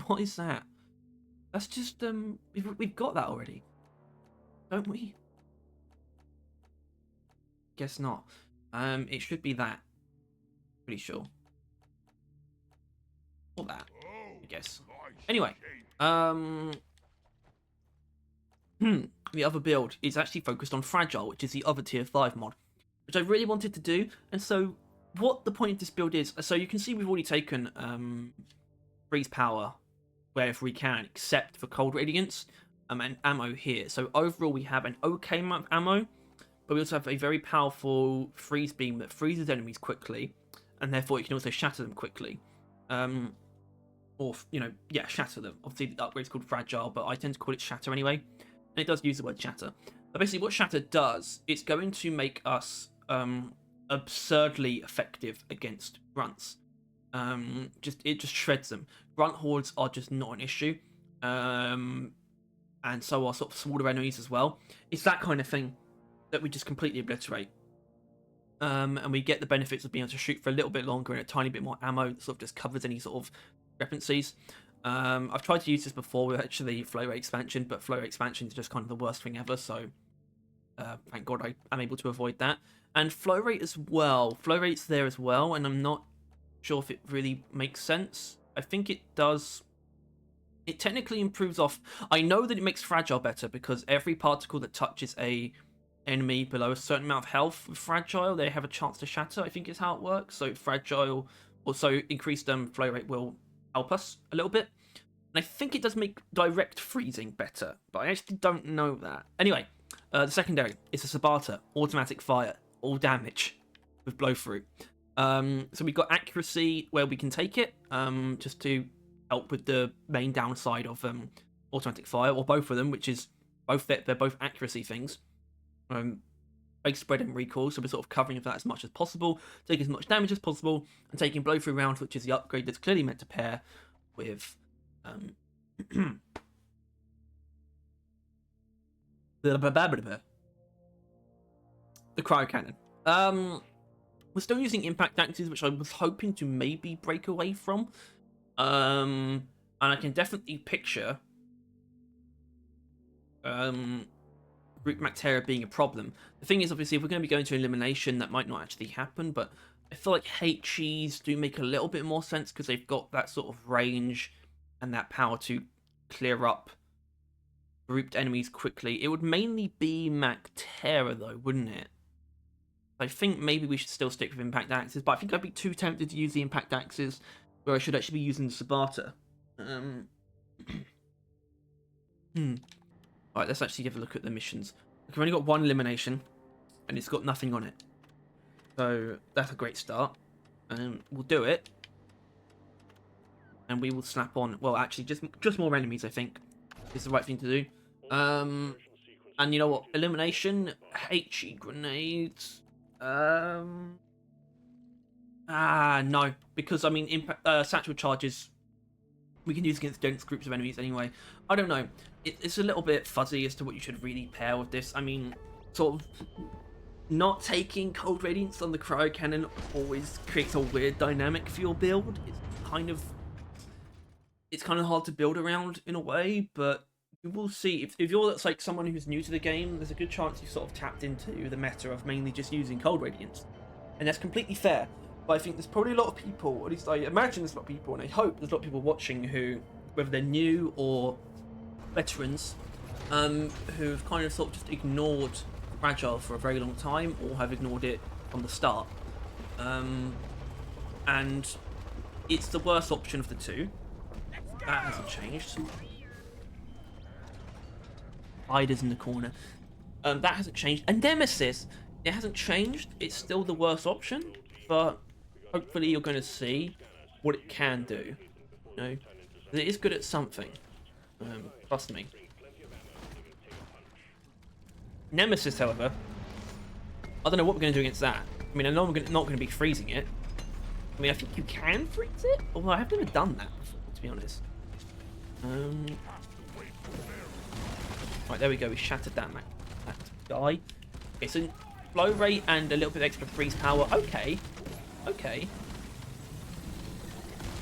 What is that? That's just we've got that already, don't we? Guess not. It should be that. Pretty sure. Or that, I guess. Anyway, the other build is actually focused on Fragile, which is the other tier 5 mod, which I really wanted to do. And so what the point of this build is, so you can see we've already taken freeze power wherever we can, except for cold radiance and ammo here. So overall we have an okay amount of ammo, but we also have a very powerful freeze beam that freezes enemies quickly, and therefore you can also shatter them quickly. Or, shatter them. Obviously the upgrade's called Fragile, but I tend to call it Shatter anyway. And it does use the word Shatter. But basically what Shatter does, it's going to make us absurdly effective against grunts. It just shreds them. Grunt hordes are just not an issue. And so are sort of smaller enemies as well. It's that kind of thing that we just completely obliterate. And we get the benefits of being able to shoot for a little bit longer and a tiny bit more ammo that sort of just covers any sort of discrepancies. I've tried to use this before with actually flow rate expansion, but flow rate expansion is just kind of the worst thing ever, so thank God I'm able to avoid that. And flow rate as well. Flow rate's there as well, and I'm not sure if it really makes sense. I think it does. It technically improves off. I know that it makes Fragile better because every particle that touches a enemy below a certain amount of health with Fragile, they have a chance to shatter, I think is how it works. So Fragile, also increased flow rate will help us a little bit. And I think it does make direct freezing better, but I actually don't know that. Anyway, the secondary is a Sabata, automatic fire, all damage with blow through. So we've got accuracy where we can take it, just to help with the main downside of automatic fire, or both of them, which is they're both accuracy things. Base spread and recoil, so we're sort of covering that as much as possible, taking as much damage as possible, and taking blow through round, which is the upgrade that's clearly meant to pair with the Cryo Cannon. We're still using impact axes, which I was hoping to maybe break away from. And I can definitely picture Root Bacteria being a problem. The thing is, obviously, if we're going to be going to elimination, that might not actually happen, but I feel like HEs do make a little bit more sense because they've got that sort of range and that power to clear up grouped enemies quickly. It would mainly be Bacteria, though, wouldn't it? I think maybe we should still stick with impact axes, but I think I'd be too tempted to use the impact axes where I should actually be using the Sabata. Alright, let's actually have a look at the missions. We've only got one elimination, and it's got nothing on it. So, that's a great start. We'll do it. And we will slap on, well, actually, just more enemies, I think, is the right thing to do. And you know what? Elimination, HE grenades. No, because, I mean, satchel charges, we can use against dense groups of enemies anyway. I don't know. It's a little bit fuzzy as to what you should really pair with this. I mean, sort of not taking cold radiance on the Cryo Cannon always creates a weird dynamic for your build. It's kind of hard to build around in a way, but you will see if you're like someone who's new to the game, there's a good chance you've sort of tapped into the meta of mainly just using cold radiance, and that's completely fair. But I think there's probably a lot of people, or at least I imagine there's a lot of people, and I hope there's a lot of people watching who, whether they're new or veterans, who've kind of sort of just ignored Fragile for a very long time, or have ignored it from the start. and it's the worst option of the two. That hasn't changed. Ida's in the corner. That hasn't changed. And Nemesis, it hasn't changed. It's still the worst option, but hopefully you're going to see what it can do. You know, it is good at something. Trust me. Nemesis, however, I don't know what we're going to do against that. I mean, I know I'm not going to be freezing it. I mean, I think you can freeze it, although I've never done that before, to be honest. Right, there we go. We shattered that guy. Okay, so flow rate and a little bit of extra freeze power. Okay. Okay.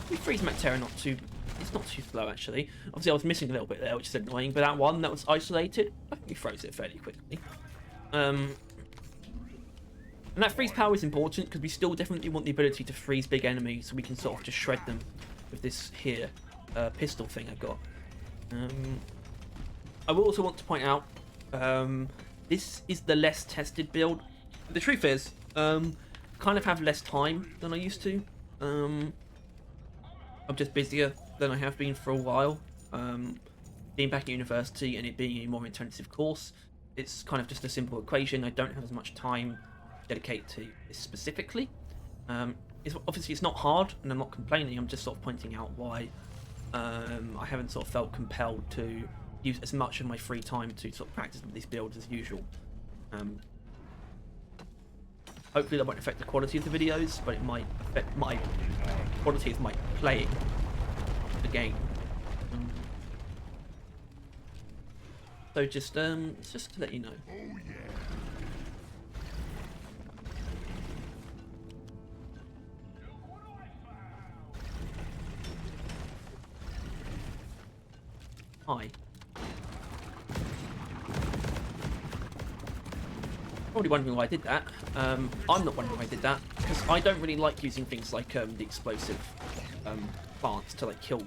We freeze Mactera not too... It's not too slow, actually. Obviously, I was missing a little bit there, which is annoying. But that one that was isolated, I think we froze it fairly quickly. And that freeze power is important because we still definitely want the ability to freeze big enemies so we can sort of just shred them with this here pistol thing I've got. I will also want to point out, this is the less tested build. The truth is, kind of have less time than I used to. I'm just busier than I have been for a while. Being back at university and it being a more intensive course, it's kind of just a simple equation. I don't have as much time dedicated to this specifically. Obviously it's not hard, and I'm not complaining. I'm just sort of pointing out why I haven't sort of felt compelled to use as much of my free time to sort of practice with these builds as usual. Hopefully that won't affect the quality of the videos, but it might affect my quality of my playing the game. So just to let you know. Oh yeah. Hi. Probably wondering why I did that. I'm not wondering why I did that because I don't really like using things like the explosive plants to like kill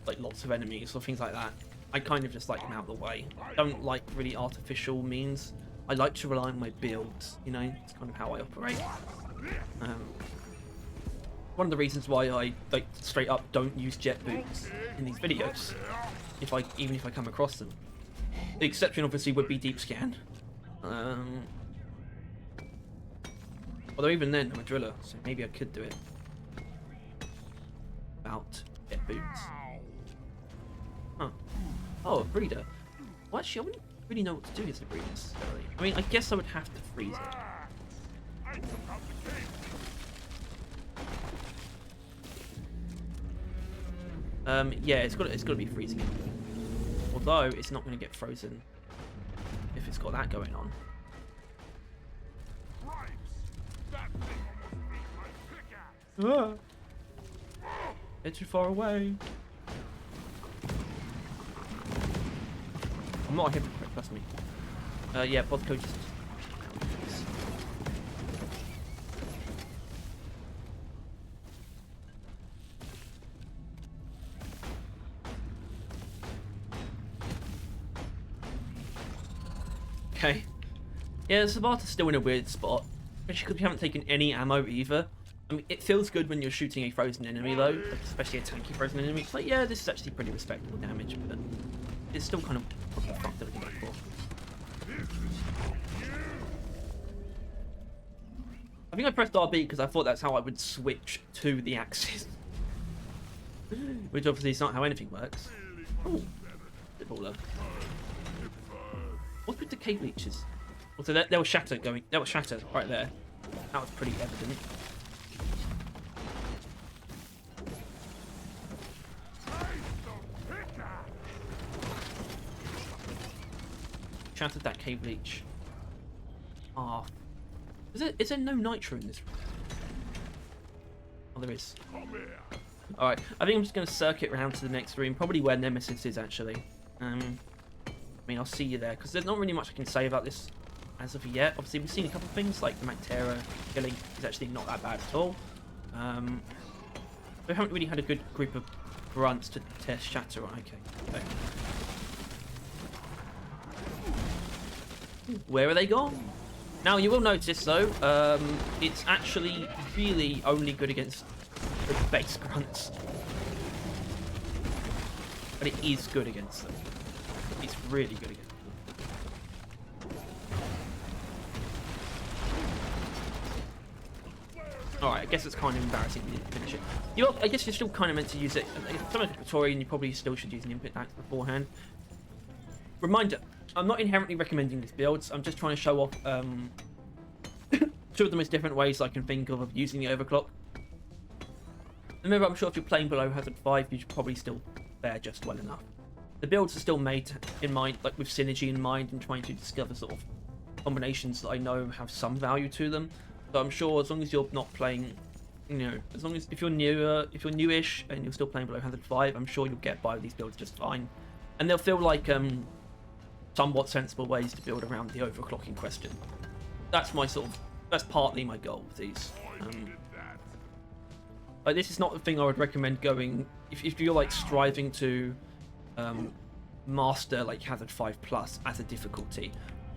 like lots of enemies or things like that. I kind of just like them out of the way. I don't like really artificial means. I like to rely on my builds, you know. It's kind of how I operate. One of the reasons why I like straight up don't use jet boots in these videos, even if I come across them. The exception obviously would be deep scan. Although even then I'm a driller, so maybe I could do it without jet boots. Huh. Oh, a breeder. Well, actually, I wouldn't really know what to do as a breeder necessarily. I mean, I guess I would have to freeze it. Yeah, it's got to be freezing it. Although it's not going to get frozen if it's got that going on. It's too far away. I'm not a hypocrite, trust me. Yeah, Bodco just... Okay. Yeah, Sabata's still in a weird spot. Especially because we haven't taken any ammo either. I mean, it feels good when you're shooting a frozen enemy though, like, especially a tanky frozen enemy. It's like, yeah, this is actually pretty respectable damage, but it's still kind of what the fuck did I go for? I think I pressed RB because I thought that's how I would switch to the axis. Which obviously is not how anything works. Oh, bit baller. What's with the cave leeches? Also, there was shatter going. There was shatter right there. That was pretty evident. Shattered that cave leech. Ah. Is there no nitro in this room? Oh, there is. Alright, I think I'm just going to circuit around to the next room. Probably where Nemesis is, actually. I mean, I'll see you there. Because there's not really much I can say about this as of yet. Obviously, we've seen a couple of things, like the Mactera killing is actually not that bad at all. We haven't really had a good group of grunts to test shatter on. Okay. Where are they gone? Now you will notice though, it's actually really only good against the base grunts. But it is good against them. It's really good against them. Alright, I guess it's kind of embarrassing you didn't finish it. I guess you're still kind of meant to use it. Some of the Praetorian, you probably still should use an input axe beforehand. Reminder, I'm not inherently recommending these builds. I'm just trying to show off two of the most different ways I can think of using the overclock. Remember, I'm sure if you're playing below Hazard 5, you should probably still fare just well enough. The builds are still made in mind, like with synergy in mind, and trying to discover sort of combinations that I know have some value to them. So I'm sure as long as you're not playing, you know, as long as if you're newish and you're still playing below Hazard 5, I'm sure you'll get by with these builds just fine. And they'll feel like somewhat sensible ways to build around the overclocking question. That's partly my goal with these. Like, this is not the thing I would recommend going if you're like striving to master like Hazard 5 Plus as a difficulty.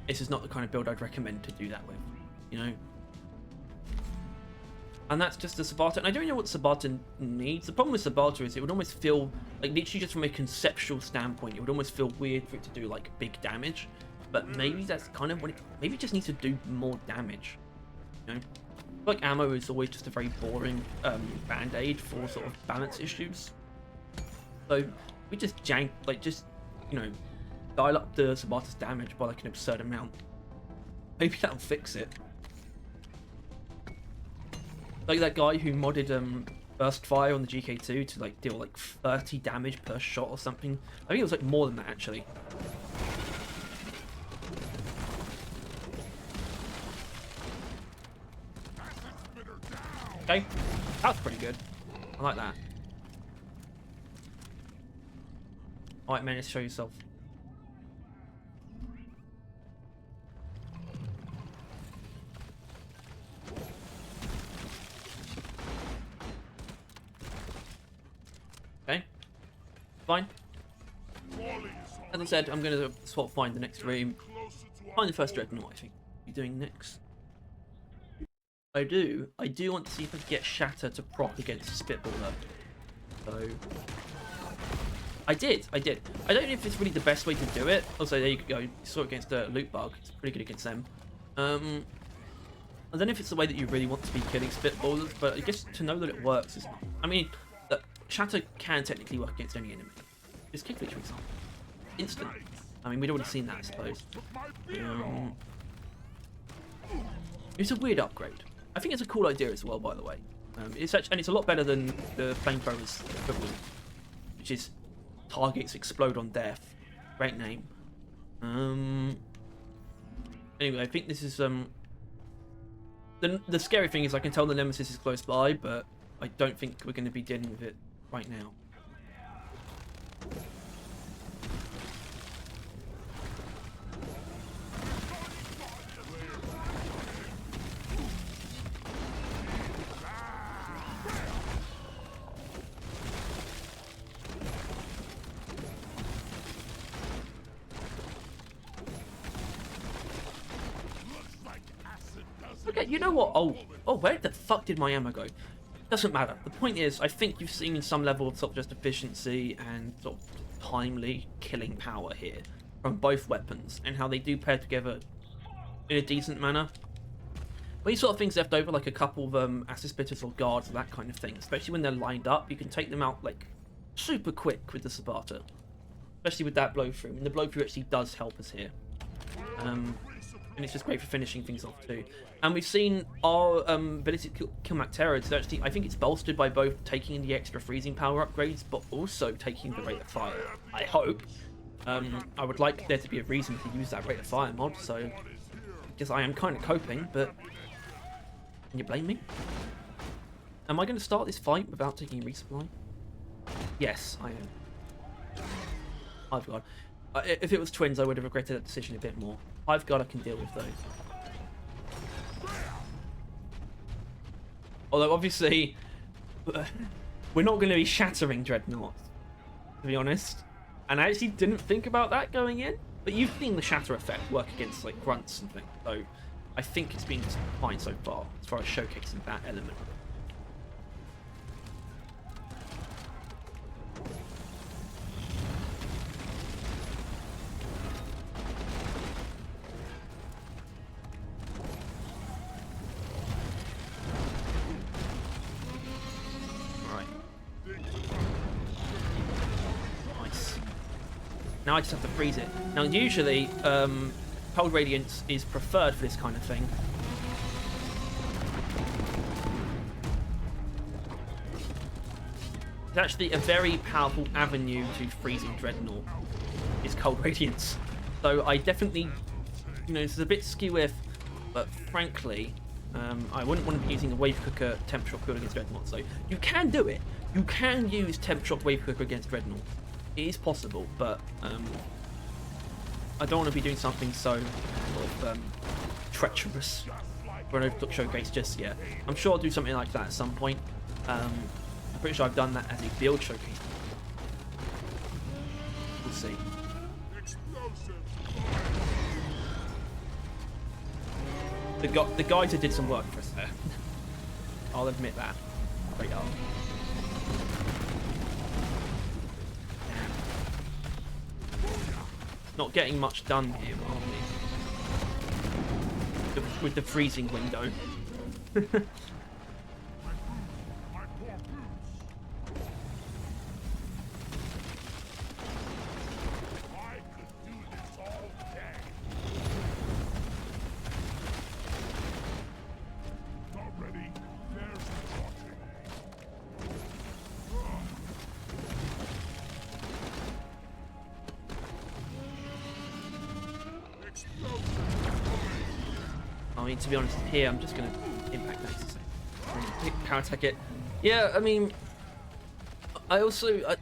This is not the kind of build I'd recommend to do that with, you know. And that's just the Sabata. And I don't know what Sabata needs. The problem with Sabata is it would almost feel, like, literally just from a conceptual standpoint, it would almost feel weird for it to do, like, big damage. But maybe that's kind of what maybe it just needs to do more damage. You know? Like, ammo is always just a very boring band-aid for sort of balance issues. So, we just you know, dial up the Sabata's damage by, like, an absurd amount. Maybe that'll fix it. Like that guy who modded burst fire on the GK2 to like deal like 30 damage per shot or something. I think it was like more than that actually. Okay, that's pretty good. I like that. Alright, man, let's show yourself. Okay, fine. As I said, I'm going to sort of find the next room. Find the first dreadnought, I think. What are you doing next? I do want to see if I can get Shatter to proc against Spitballer. So, I did. I don't know if it's really the best way to do it. Also, there you go. You saw it against a loot bug. It's pretty good against them. I don't know if it's the way that you really want to be killing Spitballers, but I guess to know that it works is... I mean, Shatter can technically work against any enemy. Just kick leech, for example. Instant. I mean, we'd already seen that, I suppose. It's a weird upgrade. I think it's a cool idea as well, by the way. It's a lot better than the flamethrower's equivalent, which is targets explode on death. Great name. Anyway, I think this is the scary thing is I can tell the Nemesis is close by, but I don't think we're going to be dealing with it right now. Okay, you know what? Oh, where the fuck did my ammo go? Doesn't matter. The point is, I think you've seen some level of sort of just efficiency and sort of timely killing power here from both weapons, and how they do pair together in a decent manner. When you sort of things left over, like a couple of assist spitters or guards or that kind of thing, especially when they're lined up, you can take them out like super quick with the Sabata, especially with that blow through. And the blow through actually does help us here. And it's just great for finishing things off too. And we've seen our ability to kill Mactera. Actually, I think it's bolstered by both taking the extra freezing power upgrades, but also taking the rate of fire. I hope. I would like there to be a reason to use that rate of fire mod, so because I am kind of coping, but can you blame me? Am I going to start this fight without taking a resupply? Yes, I am. I've got. If it was twins, I would have regretted that decision a bit more. I've got, I can deal with those. Although, obviously, we're not going to be shattering dreadnoughts, to be honest. And I actually didn't think about that going in. But you've seen the shatter effect work against, like, grunts and things. So, I think it's been fine so far as far as showcasing that element. Now I just have to freeze it. Now usually, cold radiance is preferred for this kind of thing. It's actually a very powerful avenue to freezing Dreadnought, is cold radiance. So I definitely, you know, this is a bit skew-if, but frankly, I wouldn't want to be using a wave cooker temp shock build against Dreadnought. So you can do it. You can use temp shock wave cooker against Dreadnought. It is possible, but I don't want to be doing something so sort of treacherous for an Overclock showcase just yet. I'm sure I'll do something like that at some point. I'm pretty sure I've done that as a build showcase. We'll see. The guys who did some work for us there. I'll admit that. Great art. Not getting much done here, are we? With the freezing window. I mean, to be honest, here I'm just going to impact that. Power attack it. Yeah, I mean, I also,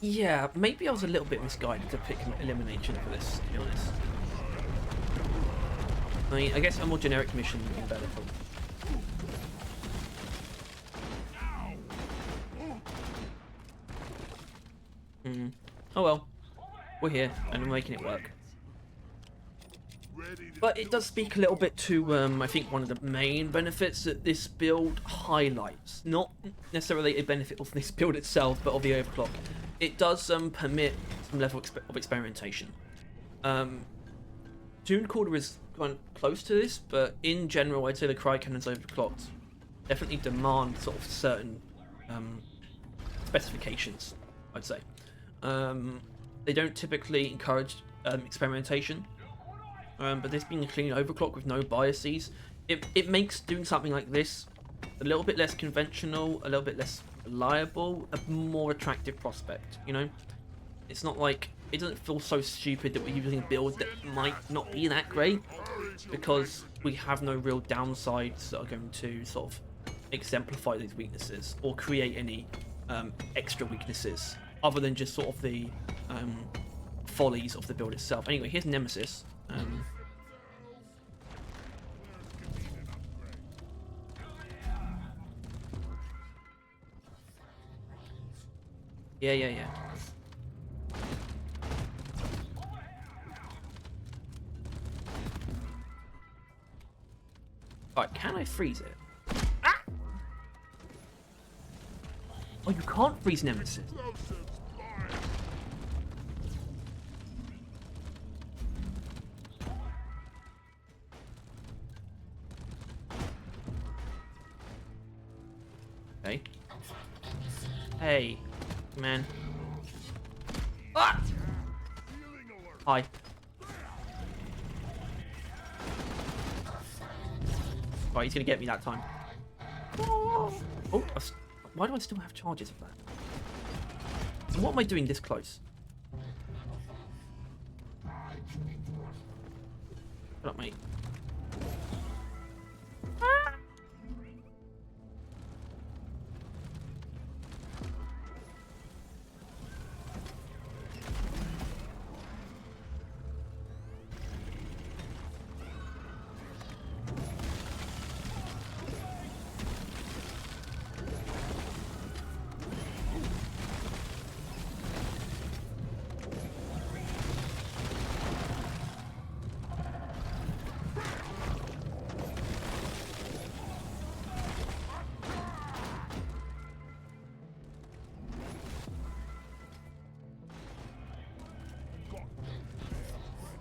yeah, maybe I was a little bit misguided to pick elimination for this, to be honest. I mean, I guess a more generic mission would be better for me. Oh well, we're here and we're making it work. But it does speak a little bit to, I think, one of the main benefits that this build highlights. Not necessarily a benefit of this build itself, but of the Overclock. It does permit some level of experimentation. Dune Caller is kind of close to this, but in general, I'd say the Cryo Cannons Overclocked definitely demand sort of certain specifications, I'd say. They don't typically encourage experimentation. But this being a clean overclock with no biases, it makes doing something like this a little bit less conventional, a little bit less reliable, a more attractive prospect, you know? It's not like, it doesn't feel so stupid that we're using a build that might not be that great, because we have no real downsides that are going to sort of exemplify these weaknesses, or create any extra weaknesses, other than just sort of the follies of the build itself. Anyway, here's Nemesis. Yeah. Alright, can I freeze it? Ah! Oh, you can't freeze Nemesis. Okay. Hey, man. Ah! Hi. Right, he's gonna get me that time. Oh, why do I still have charges of that? What am I doing this close? Shut up, mate.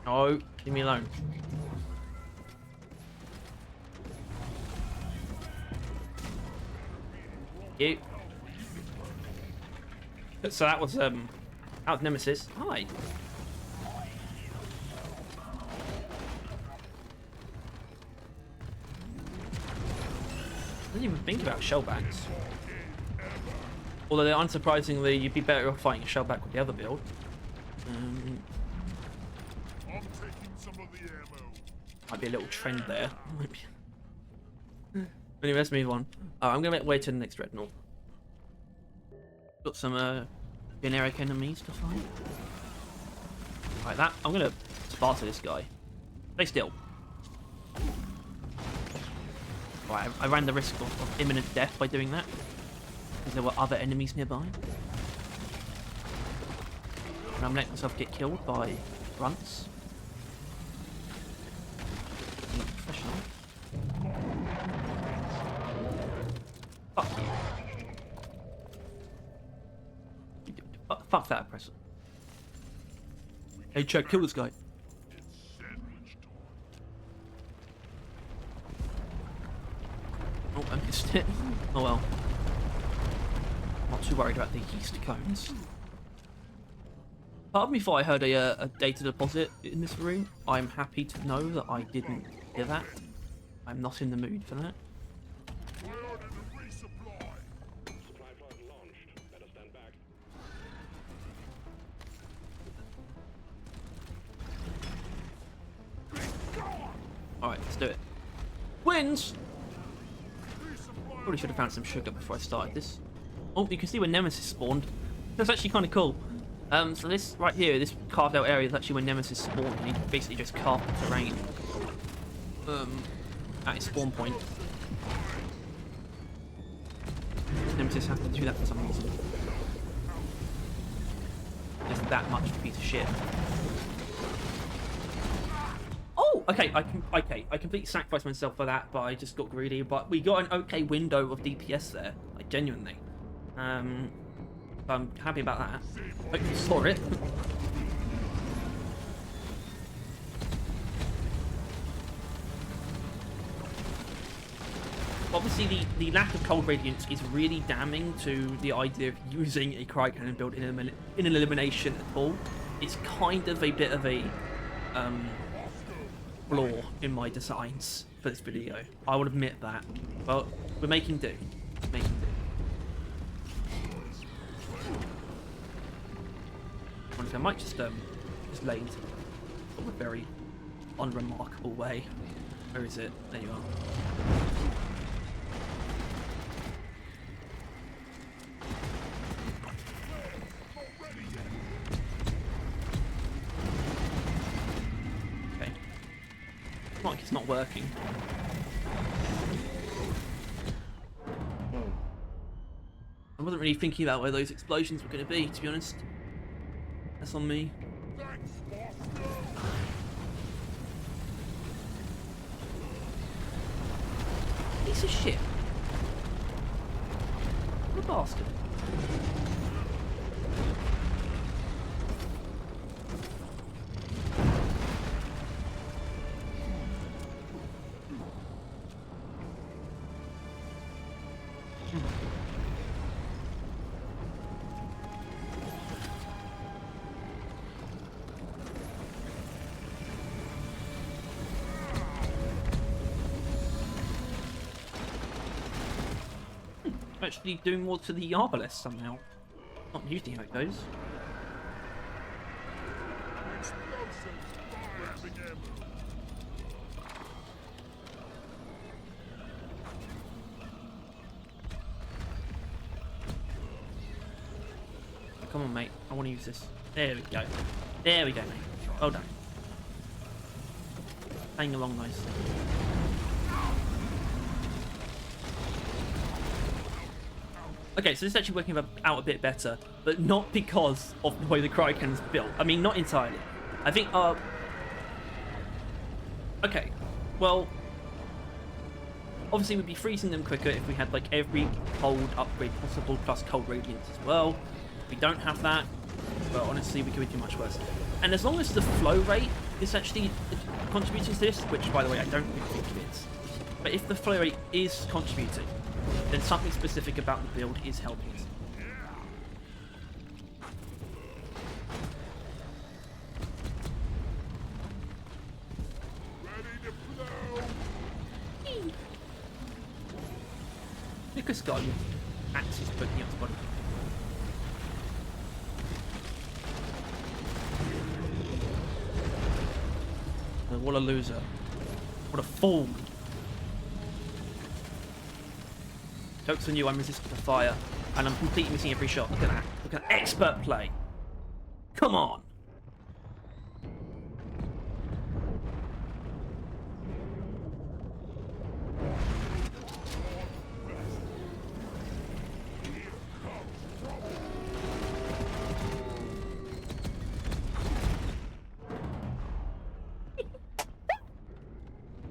Oh, leave me alone. You. So that was Nemesis. Hi. I didn't even think about shellbacks. Although, unsurprisingly, you'd be better off fighting a shellback with the other build. I'm taking some of the ammo. Might be a little trend there. Anyway, let's move on. I'm gonna make way to the next dreadnought. Got some generic enemies to fight. Like that. I'm gonna Sparta this guy. Stay still. Right, I ran the risk of imminent death by doing that, because there were other enemies nearby. And I'm letting myself get killed by grunts. Being professional. Fuck. Fuck that oppressor. Hey, Chad, kill this guy. It's sandwich time. Oh, I missed it. Oh well. Not too worried about the yeast cones. Part of me thought I heard a data deposit in this room. I'm happy to know that I didn't hear that. I'm not in the mood for that. I ordered a resupply. Supply pod launched. Better stand back. Alright, let's do it. Wins! Resupply. Probably should have found some sugar before I started this. Oh, you can see where Nemesis spawned. That's actually kind of cool. So this right here, this carved out area is actually where Nemesis spawned. And he basically just carved the terrain at his spawn point. Nemesis has to do that for some reason. Just that much of a piece of shit. Oh, okay, I completely sacrificed myself for that, but I just got greedy. But we got an okay window of DPS there, like genuinely. I'm happy about that. Hope you saw it. Obviously, the lack of cold radiance is really damning to the idea of using a Cryo Cannon build in an elimination at all. It's kind of a bit of a flaw in my designs for this video. I will admit that, but we're making do. Making do. I might just lay into a very unremarkable way. Where is it? There you are. Okay. It's not like it's not working. I wasn't really thinking about where those explosions were going to be, to be honest. That's on me. Thanks, Bosco. Piece of shit. What a bastard. Actually doing more to the Arbalest somehow. Not usually how it goes. Explosives. Grabbing ammo. Come on, mate. I want to use this. There we go. There we go, mate. Well done. Playing along nicely. Okay, so this is actually working out a bit better, but not because of the way the Cryo Cannon's built. I mean, not entirely. I think, okay, well, obviously we'd be freezing them quicker if we had, like, every cold upgrade possible, plus cold radiance as well. We don't have that, but honestly, we could be too much worse. And as long as the flow rate is actually contributing to this, which, by the way, I don't really think it is. But if the flow rate is contributing, then something specific about the build is helping it. Ready to blow. Look at this guy with axes poking out his body. Oh, what a loser. What a fool. Joke's on you, I'm resistant to fire. And I'm completely missing every shot. Look at that. Look at that. Expert play. Come on.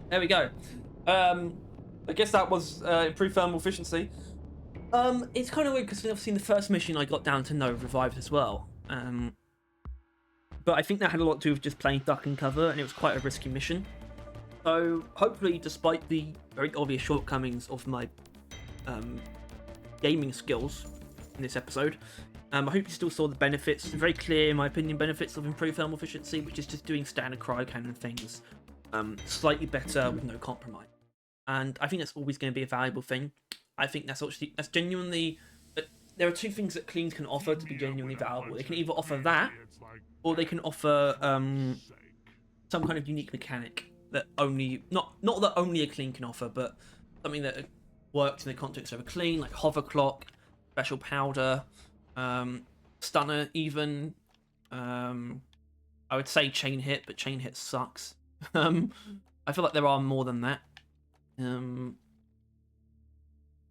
There we go. I guess that was improved thermal efficiency. It's kind of weird because obviously in the first mission I got down to no revives as well. But I think that had a lot to do with just playing duck and cover, and it was quite a risky mission. So hopefully, despite the very obvious shortcomings of my gaming skills in this episode, I hope you still saw the benefits, the very clear, in my opinion, benefits of improved thermal efficiency, which is just doing standard cryo cannon things slightly better with no compromise. And I think that's always going to be a valuable thing. I think that's genuinely. There are two things that cleans can offer to be genuinely valuable. They can either offer that, or they can offer some kind of unique mechanic that only not that only a clean can offer, but something that works in the context of a clean, like Overclock, special powder, stunner, even. I would say chain hit, but chain hit sucks. I feel like there are more than that.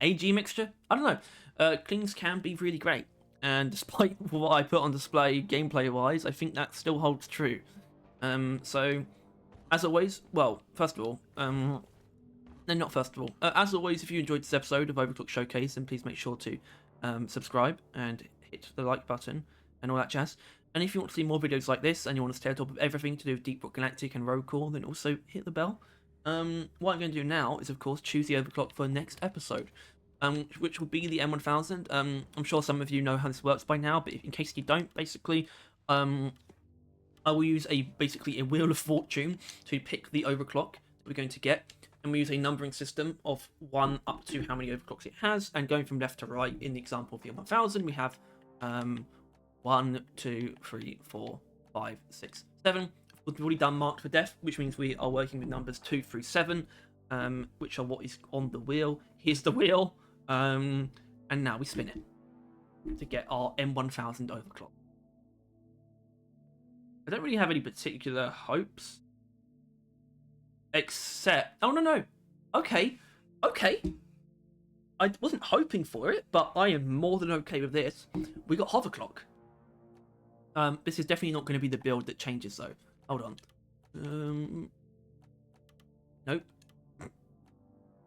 AG mixture? I don't know. Cleans can be really great, and despite what I put on display gameplay-wise, I think that still holds true. So, as always, well, first of all, not first of all, as always, if you enjoyed this episode of Overclock Showcase, then please make sure to subscribe and hit the like button and all that jazz. And if you want to see more videos like this, and you want to stay on top of everything to do with Rock Galactic and Rogue Core, then also hit the bell. What I'm going to do now is, of course, choose the overclock for the next episode, which will be the M1000. I'm sure some of you know how this works by now, but in case you don't, basically, I will use basically a Wheel of Fortune to pick the overclock that we're going to get, and we use a numbering system of 1 up to how many overclocks it has, and going from left to right, in the example of the M1000, we have 1, 2, 3, 4, 5, 6, 7. We've already done marked for death, which means we are working with numbers 2 through 7, which are what is on the wheel. Here's the wheel, and now we spin it to get our M1000 overclock. I don't really have any particular hopes, except no. Okay. I wasn't hoping for it, but I am more than okay with this. We got Hoverclock. This is definitely not going to be the build that changes, though. Hold on. Nope.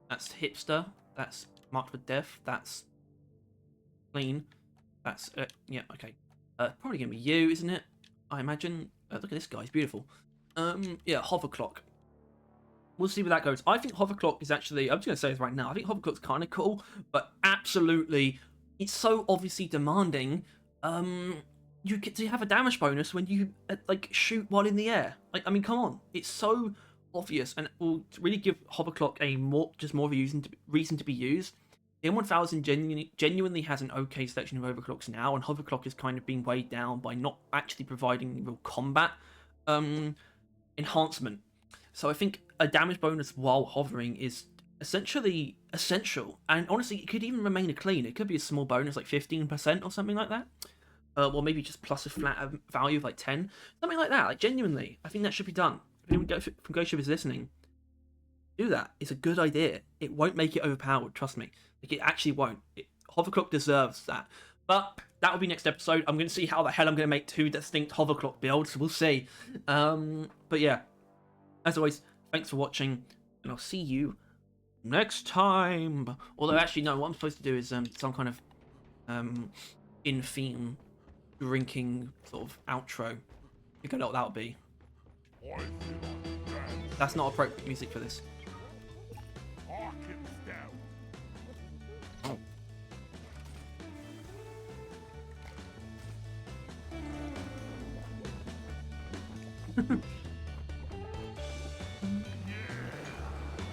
That's hipster. That's marked for death. That's clean. That's yeah. Okay. Probably gonna be you, isn't it? I imagine. Look at this guy. He's beautiful. Yeah. Hoverclock. We'll see where that goes. I think Hoverclock is actually. I'm just gonna say this right now. I think Hoverclock's kind of cool, but absolutely, it's so obviously demanding. You get to have a damage bonus when you like shoot while in the air. Like, I mean, come on, it's so obvious, and it will really give Hoverclock a more of a reason to be used. The M1000 genuinely has an okay selection of overclocks now, and Hoverclock is kind of being weighed down by not actually providing real combat enhancement. So I think a damage bonus while hovering is essentially essential, and honestly, it could even remain a clean. It could be a small bonus, like 15% or something like that. Or maybe just plus a flat value of like 10, something like that. Like, genuinely, I think that should be done. If anyone from Ghost Ship is listening, do that. It's a good idea. It won't make it overpowered, trust me. Like, it actually won't. Hoverclock deserves that. But that will be next episode. I'm going to see how the hell I'm going to make 2 distinct Hoverclock builds. We'll see. But yeah, as always, thanks for watching, and I'll see you next time. Although, actually, no, what I'm supposed to do is some kind of in-theme drinking sort of outro. You know what that would be. I feel understand. That's not appropriate music for this. Hawkins down.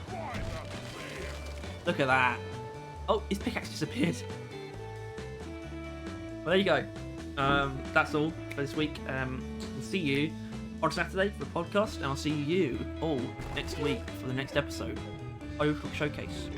Right up there. Look at that. Oh, his pickaxe disappeared. Well, there you go. That's all for this week. We'll see you on Saturday for the podcast, and I'll see you all next week for the next episode. Overclock Showcase.